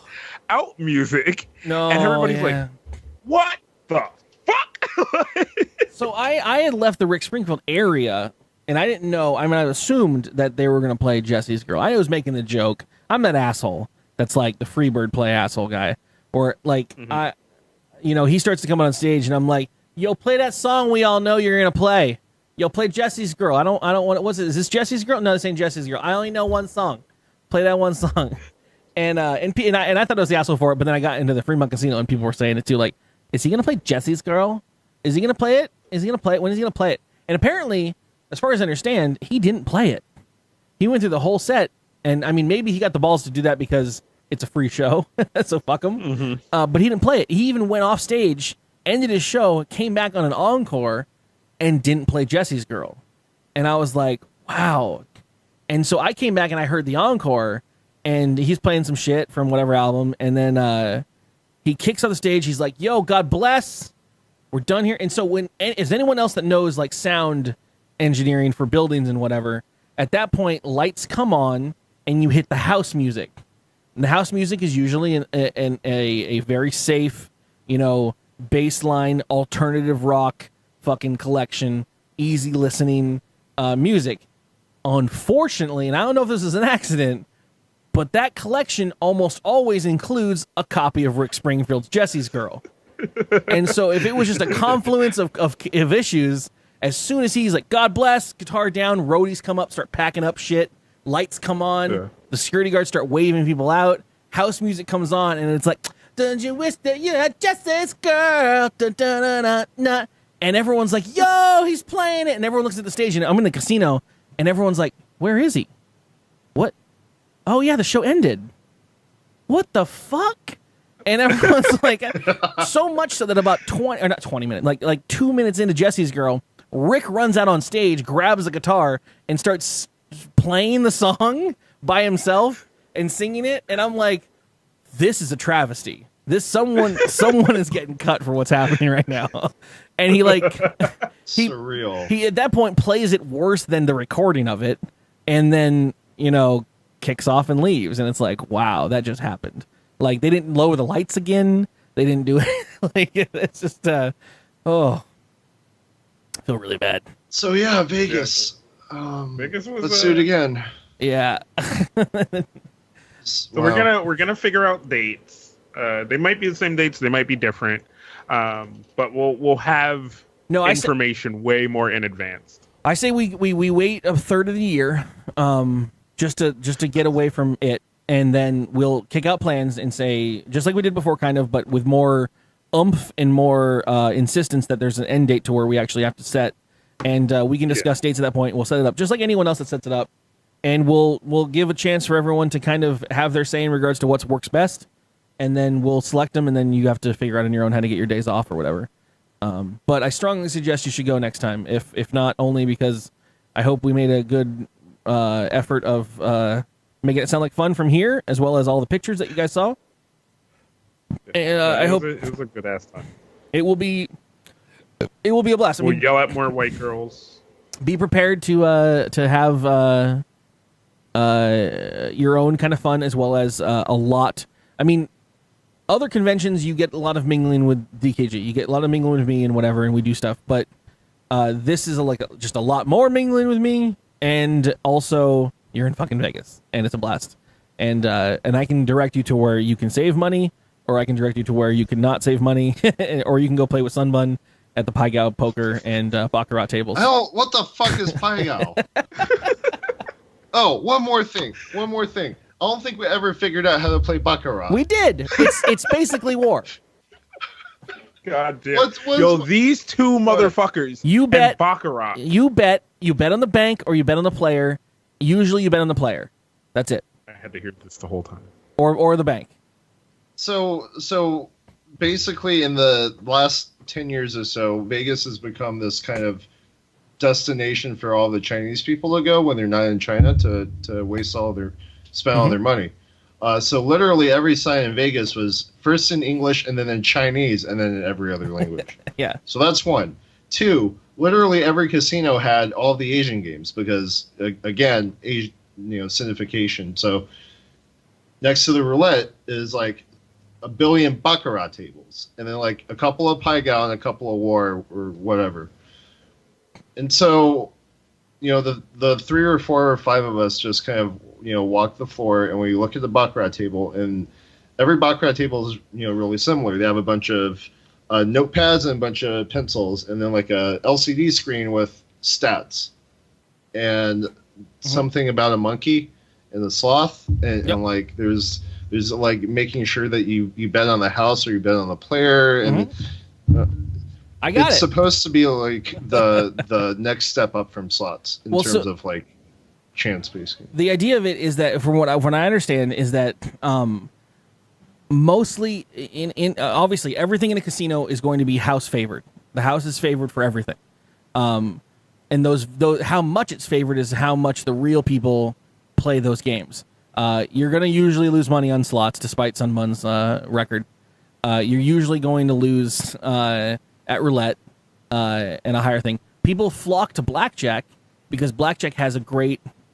out music. No, and everybody's like, what the fuck? So I had left the Rick Springfield area, and I didn't know. I mean, I assumed that they were going to play Jesse's Girl. I was making the joke. I'm that asshole that's like the Freebird play asshole guy. Or like, he starts to come on stage, and I'm like, yo, play that song we all know you're going to play. Yo, play Jesse's Girl. I don't want it. What's it? Is this Jesse's Girl? No, this ain't Jesse's Girl. I only know one song. Play that one song. And I thought I was the asshole for it, but then I got into the Fremont Casino, and people were saying it too. Like, is he going to play Jesse's Girl? Is he going to play it? Is he going to play it? When is he going to play it? And apparently, as far as I understand, he didn't play it. He went through the whole set, and I mean, maybe he got the balls to do that because it's a free show, so fuck him. But he didn't play it. He even went off stage, ended his show, came back on an encore, and didn't play Jesse's Girl. And I was like, wow. And so I came back and I heard the encore, and he's playing some shit from whatever album, and then he kicks on the stage. He's like, yo, God bless. We're done here. And so is anyone else that knows like sound engineering for buildings and whatever, at that point, lights come on and you hit the house music. And the house music is usually a very safe, baseline alternative rock fucking collection, easy listening music. Unfortunately, and I don't know if this is an accident, but that collection almost always includes a copy of Rick Springfield's Jesse's Girl. And so if it was just a confluence of issues, as soon as he's like, God bless, guitar down, roadies come up, start packing up shit, lights come on, the security guards start waving people out, house music comes on, and it's like, don't you wish that you had Jesse's Girl? Da, da, da, da, da. And everyone's like, yo, he's playing it. And everyone looks at the stage, and I'm in the casino, and everyone's like, where is he? What? Oh, yeah, the show ended. What the fuck? And everyone's like, so much so that about 20 minutes, like 2 minutes into Jesse's Girl, Rick runs out on stage, grabs a guitar, and starts playing the song by himself and singing it. And I'm like, this is a travesty. Someone is getting cut for what's happening right now. And he surreal. He at that point plays it worse than the recording of it, and then kicks off and leaves. And it's like, wow, that just happened. Like, they didn't lower the lights again. They didn't do it. Like, it's just, I feel really bad. So, yeah, Vegas. Vegas was, let's do it again. Yeah. So we're gonna figure out dates. They might be the same dates. They might be different. But we'll have information way more in advance. I say we wait a third of the year, just to get away from it. And then we'll kick out plans and say, just like we did before, kind of, but with more oomph and more insistence that there's an end date to where we actually have to set. And we can discuss dates at that point. We'll set it up just like anyone else that sets it up. And we'll give a chance for everyone to kind of have their say in regards to what works best. And then we'll select them, and then you have to figure out on your own how to get your days off or whatever. But I strongly suggest you should go next time, if not only because I hope we made a good effort of making it sound like fun from here, as well as all the pictures that you guys saw. And I hope it was a good ass time. It will be a blast. We'll yell at more white girls. Be prepared to have your own kind of fun, as well as a lot. I mean, other conventions you get a lot of mingling with DKG. You get a lot of mingling with me and whatever, and we do stuff. But this is just a lot more mingling with me, and also you're in fucking Vegas, and it's a blast. And I can direct you to where you can save money, or I can direct you to where you can not save money, or you can go play with Sunbun. And you can at the Pai Gow poker and baccarat tables. Hell, what the fuck is Pai Gow? Oh, one more thing. I don't think we ever figured out how to play baccarat. We did. It's basically war. God damn. What's- Yo, these two motherfuckers. You bet. And baccarat. You bet on the bank or you bet on the player. Usually you bet on the player. That's it. I had to hear this the whole time. Or the bank. So basically, in the last 10 years or so, Vegas has become this kind of destination for all the Chinese people to go when they're not in China to waste spend all their money. So literally every sign in Vegas was first in English and then in Chinese and then in every other language. Yeah. So that's one. Two, literally every casino had all the Asian games because, again, signification. So next to the roulette is like a billion baccarat tables, and then like a couple of Pai Gow and a couple of war or whatever. And so, the 3 or 4 or 5 of us just kind of walk the floor, and we look at the baccarat table, and every baccarat table is really similar. They have a bunch of notepads and a bunch of pencils, and then like a LCD screen with stats, and something about a monkey and the sloth, and like there's like making sure that you bet on the house or you bet on the player, and I got it's it. supposed to be like the next step up from slots in terms of like chance based game. The idea of it is that, from what I understand, is that mostly in obviously everything in a casino is going to be house favored. The house is favored for everything, and those how much it's favored is how much the real people play those games. You're going to usually lose money on slots, despite Sunbun's record. You're usually going to lose at roulette and a higher thing. People flock to blackjack because blackjack has a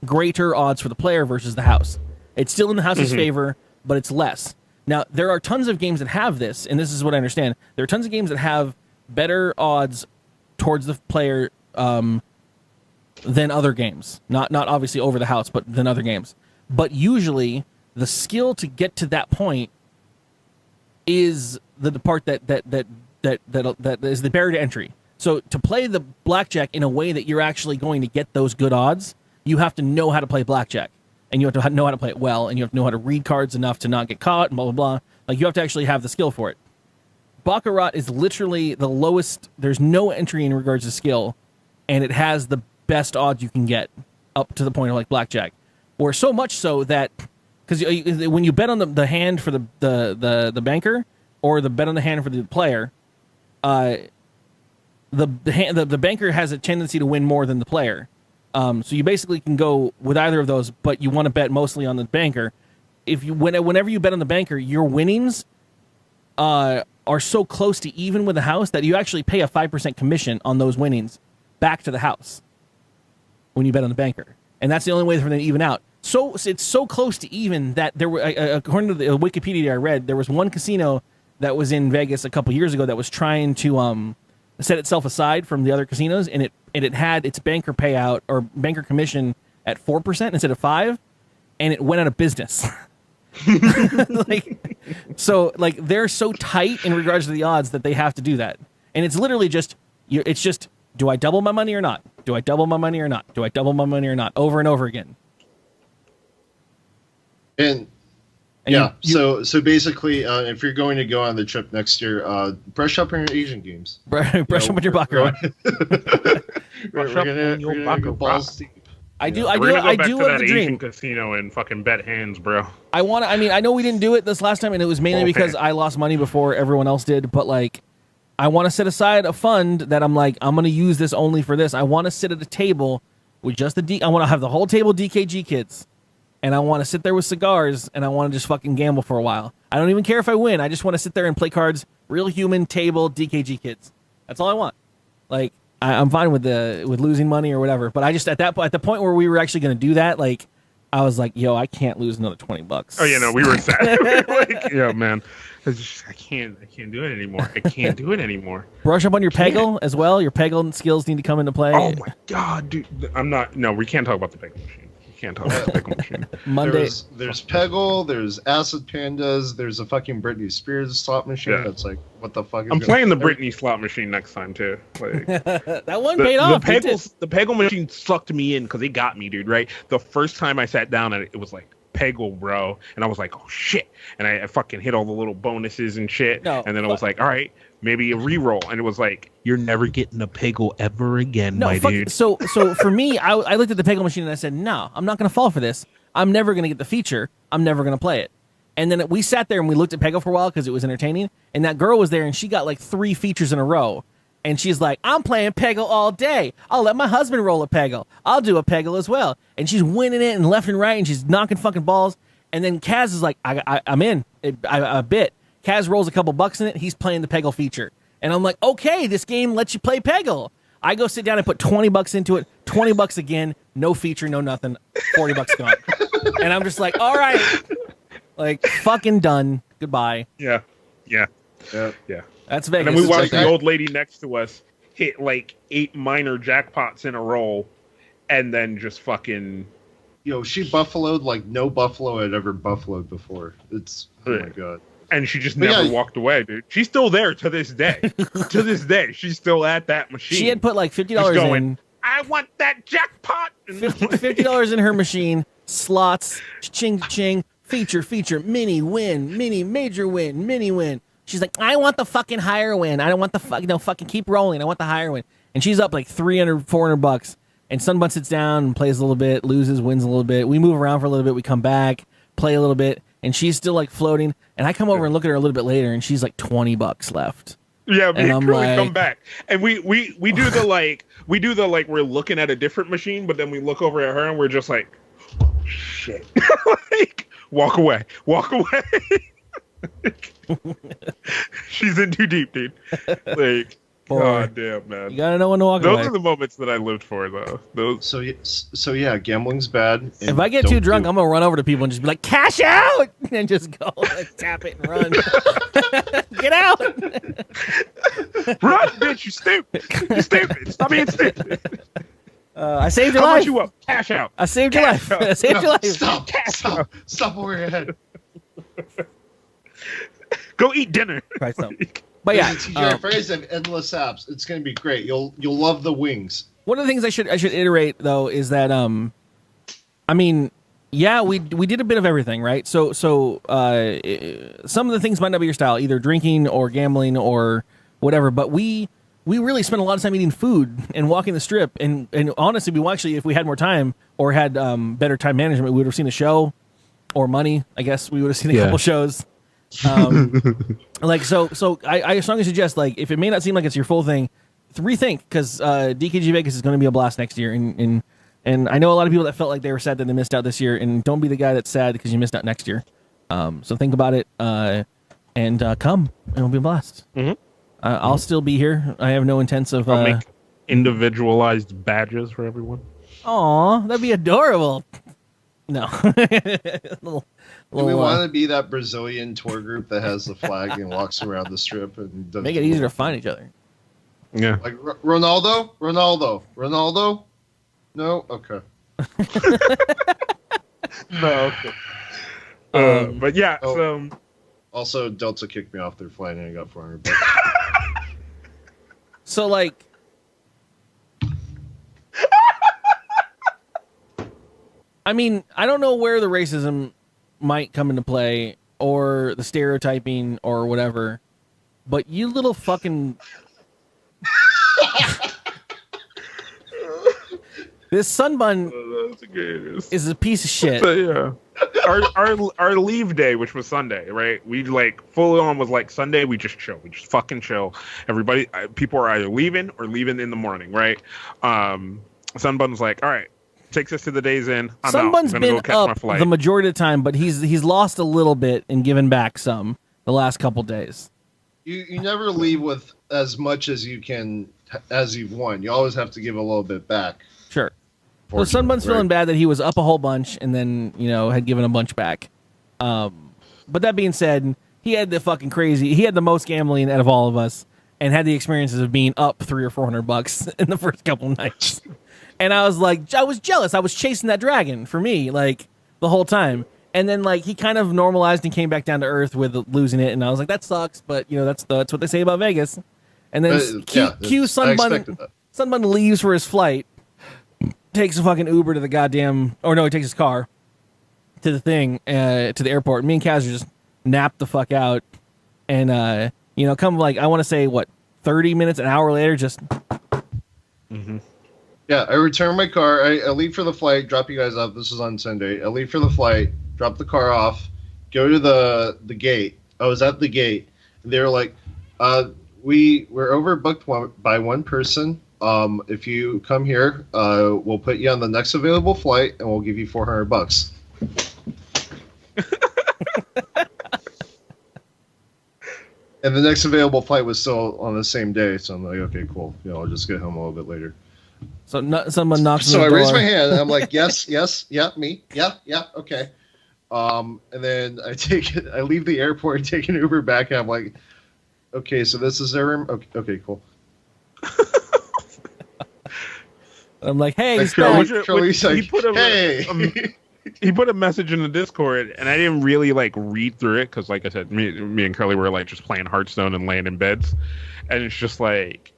greater odds for the player versus the house. It's still in the house's favor, but it's less. Now, there are tons of games that have this, and this is what I understand. There are tons of games that have better odds towards the player than other games. Not obviously over the house, but than other games. But usually, the skill to get to that point is the part that is the barrier to entry. So to play the blackjack in a way that you're actually going to get those good odds, you have to know how to play blackjack, and you have to know how to play it well, and you have to know how to read cards enough to not get caught, and blah blah blah. Like, you have to actually have the skill for it. Baccarat is literally the lowest. There's no entry in regards to skill, and it has the best odds you can get up to the point of like blackjack. Or so much so that, because when you bet on the hand for the banker, or the bet on the hand for the player, the banker has a tendency to win more than the player. So you basically can go with either of those, but you want to bet mostly on the banker. Whenever you bet on the banker, your winnings are so close to even with the house that you actually pay a 5% commission on those winnings back to the house when you bet on the banker, and that's the only way for them to even out. So it's so close to even that there were, according to the Wikipedia I read, there was one casino that was in Vegas a couple years ago that was trying to set itself aside from the other casinos, and it had its banker payout or banker commission at 4% instead of 5%, and it went out of business. They're so tight in regards to the odds that they have to do that, and it's literally just do I double my money or not? Do I double my money or not? Do I double my money or not? Over and over again. And yeah, so basically, if you're going to go on the trip next year, brush up on your Asian games. Brush up on your baccarat. Brush up on your baccarat. Balls deep. I do We're gonna go back to love that the Asian dream. casino and fucking bet hands, bro. I know we didn't do it this last time, and it was mainly because I lost money before everyone else did, but like, I want to set aside a fund that I'm like, I'm going to use this only for this. I want to sit at a table with just I want to have the whole table DKG kids. And I want to sit there with cigars, and I want to just fucking gamble for a while. I don't even care if I win. I just want to sit there and play cards, real human table DKG kids. That's all I want. Like, I'm fine with losing money or whatever. But I just at the point where we were actually going to do that, like, I was like, yo, I can't lose another $20. Oh yeah, no, we were sad. Like, yo, man, I can't do it anymore. I can't do it anymore. Brush up on your peggle as well. Your peggle skills need to come into play. Oh my god, dude, I'm not. No, we can't talk about the peggle machine. can't talk about the Peggle machine. Monday. There's Peggle, there's Acid Pandas, there's a fucking Britney Spears slot machine. Yeah. That's like, what the fuck? I'm playing the Britney slot machine next time too. Like, That one paid off. The Peggle machine sucked me in because it got me, dude. Right, the first time I sat down and it was like Peggle, bro, and I was like, oh shit, and I fucking hit all the little bonuses and shit, and then I was like, all right, maybe a reroll, and it was like, you're never getting a Peggle ever again, dude. So for me, I looked at the Peggle machine and I said, no, I'm not going to fall for this. I'm never going to get the feature. I'm never going to play it. And then we sat there and we looked at Peggle for a while because it was entertaining. And that girl was there and she got like 3 features in a row. And she's like, I'm playing Peggle all day. I'll let my husband roll a Peggle. I'll do a Peggle as well. And she's winning it and left and right and she's knocking fucking balls. And then Kaz is like, I'm in a bit. Kaz rolls a couple bucks in it. He's playing the Peggle feature. And I'm like, okay, this game lets you play Peggle. I go sit down and put 20 bucks into it, 20 bucks again, no feature, no nothing, 40 bucks gone. And I'm just like, all right, like fucking done. Goodbye. Yeah. That's Vegas. And then we watched the old lady next to us hit like 8 minor jackpots in a row and then just fucking... Yo, she buffaloed like no buffalo had ever buffaloed before. It's, oh my God. And she just never walked away, dude. She's still there to this day. To this day, she's still at that machine. She had put like $50 in. I want that jackpot. $50 in her machine. Slots. Ching ching. Feature. Mini win. Mini major win. Mini win. She's like, I want the fucking higher win. I don't want the fucking keep rolling. I want the higher win. And she's up like 300, 400 bucks. And Sunbun sits down and plays a little bit, loses, wins a little bit. We move around for a little bit. We come back, play a little bit. And she's still like floating, and I come over and look at her a little bit later, and she's like 20 bucks left. Yeah, me and and Curly come back, and we do the like we're looking at a different machine, but then we look over at her and we're just like, oh, shit, like walk away. She's in too deep, dude. Like, god damn, man. You gotta know when to walk away. Those are the moments that I lived for, though. So yeah, gambling's bad. If I get too drunk, I'm gonna run over to people and just be like, "Cash out!" and just go like, tap it and run. Get out! Run, bitch! You stupid! You stupid! Stop being stupid! I saved your How life. much you up? Cash out! I saved your life. I saved your life. Stop over your head. Go eat dinner. Christ, no. But yeah, TJ Phrase of endless apps. It's gonna be great. You'll love the wings. One of the things I should iterate though is that I mean, yeah, we did a bit of everything, right? So some of the things might not be your style, either drinking or gambling or whatever. But we really spent a lot of time eating food and walking the strip. And honestly, we actually, if we had more time or had better time management, we would have seen a show or money. I guess we would have seen a couple shows. Like so I strongly suggest, like, if it may not seem like it's your full thing, rethink, because dkgVEGAS is going to be a blast next year, and I know a lot of people that felt like they were sad that they missed out this year, and don't be the guy that's sad because you missed out next year. So think about it and come, and it'll be a blast. I'll still be here. I have no intents of I'll make individualized badges for everyone. Aw, that'd be adorable. No. Do we want to be that Brazilian tour group that has the flag and walks around the strip and does make it easier to find each other? Yeah. Like Ronaldo? No? Okay. No, okay. But yeah, so... Also, Delta kicked me off their flight and I got 400 bucks. So, like... I mean, I don't know where the racism might come into play, or the stereotyping, or whatever, but you little fucking... This Sunbun is a piece of shit. So, yeah. Our leave day, which was Sunday, right? We like full on was like Sunday. We just chill. We just fucking chill. Everybody, people are either leaving or leaving in the morning, right? Sunbun's like, all right, takes us to the days in. Sunbun's been up the majority of the time, but he's lost a little bit and given back some the last couple days. You never leave with as much as you can as you've won. You always have to give a little bit back. Sure. So Sunbun's feeling bad that he was up a whole bunch and then, had given a bunch back. But that being said, he had the most gambling out of all of us and had the experiences of being up $300 or $400 in the first couple nights. And I was like, I was jealous. I was chasing that dragon for me, like, the whole time. And then, like, he kind of normalized and came back down to earth with losing it. And I was like, that sucks, but, you know, that's what they say about Vegas. And then Q Sunbun leaves for his flight, takes a fucking Uber to the goddamn, or no, he takes his car to the thing, to the airport. Me and Kaz just napped the fuck out. And, you know, come like, I want to say, 30 minutes, an hour later, just... Mm-hmm. Yeah, I return my car. I leave for the flight, drop you guys off. This is on Sunday. I leave for the flight, drop the car off, go to the gate. I was at the gate. And they were like, we're overbooked by one person. If you come here, we'll put you on the next available flight, and we'll give you $400. And the next available flight was still on the same day, so I'm like, okay, cool. You know, I'll just get home a little bit later. So someone knocks on the door. So I raise my hand, and I'm like, yes, me, yeah, okay. And then I leave the airport, take an Uber back, and I'm like, okay, so this is their room? Okay, cool. I'm like, hey, he put a message in the Discord, and I didn't really like read through it because, like I said, me and Curly were like just playing Hearthstone and laying in beds, and it's just like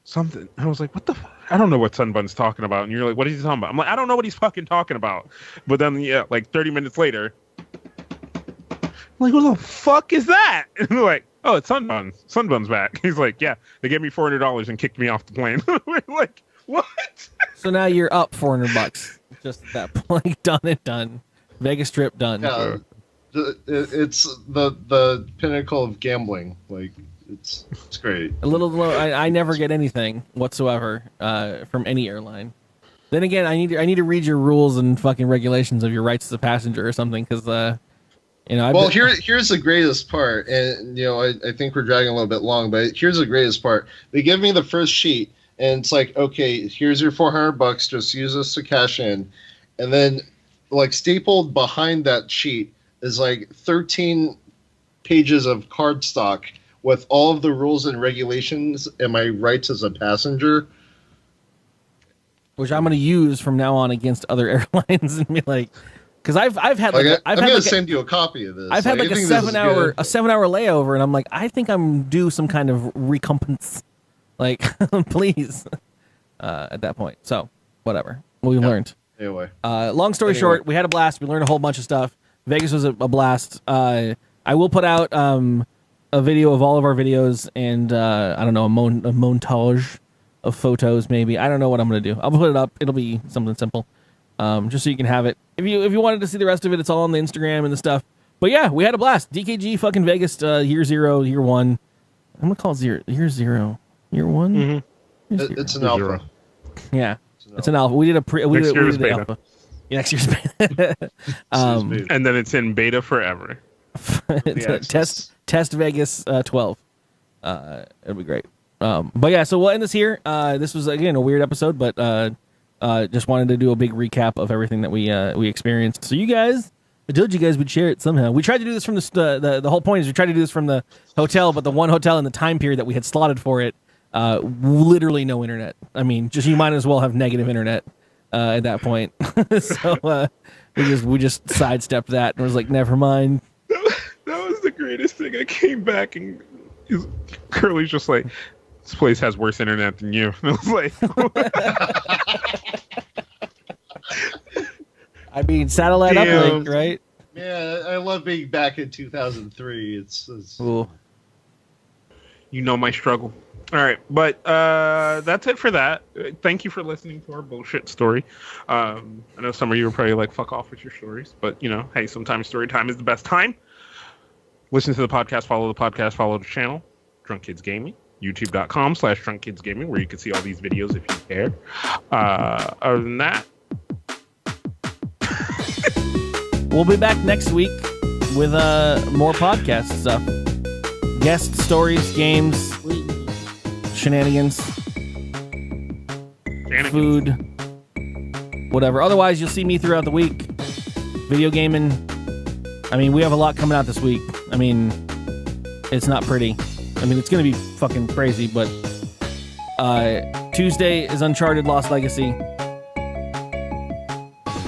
something. I was like, what the? I don't know what Sunbun's talking about, and you're like, what is he talking about? I'm like, I don't know what he's fucking talking about. But then, yeah, like 30 minutes later, I'm like, what the fuck is that? And they're like, oh, it's Sunbun. Sunbun's back. He's like, yeah, they gave me $400 and kicked me off the plane. We're like, what? So now you're up $400. Just at that point, done and done. Vegas trip done. Yeah, it's the pinnacle of gambling. Like, it's great. A little low. I never get anything whatsoever from any airline. Then again, I need to read your rules and fucking regulations of your rights as a passenger or something, because you know. Here's the greatest part, and you know, I think we're dragging a little bit long, but here's the greatest part. They give me the first sheet. And it's like, okay, here's your $400. Just use this to cash in. And then, like, stapled behind that sheet is like 13 pages of cardstock with all of the rules and regulations and my rights as a passenger. Which I'm going to use from now on against other airlines and be like, because I've had like I'm going to send you a copy of this. I've had like a 7-hour layover, and I'm like, I think I'm due some kind of recompense. Like, please, at that point. So, whatever. We learned. Anyway. Long story short, we had a blast. We learned a whole bunch of stuff. Vegas was a blast. I will put out a video of all of our videos and, I don't know, a montage of photos, maybe. I don't know what I'm going to do. I'll put it up. It'll be something simple, just so you can have it. If you wanted to see the rest of it, it's all on the Instagram and the stuff. But, yeah, we had a blast. DKG fucking Vegas, year 0, year 1. I'm going to call it year 0. Year 1? Mm-hmm. It's an alpha. Yeah, it's an alpha. We did the alpha. Yeah, next year's beta. And then it's in beta forever. Test Vegas 12. It'll be great. But yeah, so we'll end this here. This was, again, a weird episode, but just wanted to do a big recap of everything that we experienced. So you guys, I told you guys we'd share it somehow. We tried to do this from the whole point is we tried to do this from the hotel, but the one hotel in the time period that we had slotted for it, literally no internet. I mean, just you might as well have negative internet at that point. So we just sidestepped that and was like, never mind. That was the greatest thing. I came back and Curly's just like, this place has worse internet than you. And I was like, I mean, satellite uplink, right? Yeah, I love being back in 2003. It's cool. You know my struggle. All right, but that's it for that. Thank you for listening to our bullshit story. I know some of you are probably like, fuck off with your stories, but you know, hey, sometimes story time is the best time. Listen to the podcast, follow the channel, Drunk Kids Gaming, youtube.com/drunkkidsgaming, where you can see all these videos if you care. Other than that, we'll be back next week with more podcast stuff. Guest stories, games, shenanigans, food, whatever. Otherwise, you'll see me throughout the week. Video gaming. I mean, we have a lot coming out this week. I mean, it's not pretty. I mean, it's going to be fucking crazy, but Tuesday is Uncharted Lost Legacy.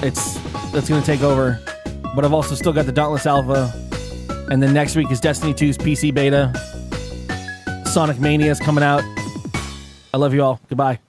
That's going to take over. But I've also still got the Dauntless Alpha. And then next week is Destiny 2's PC beta. Sonic Mania is coming out. I love you all. Goodbye.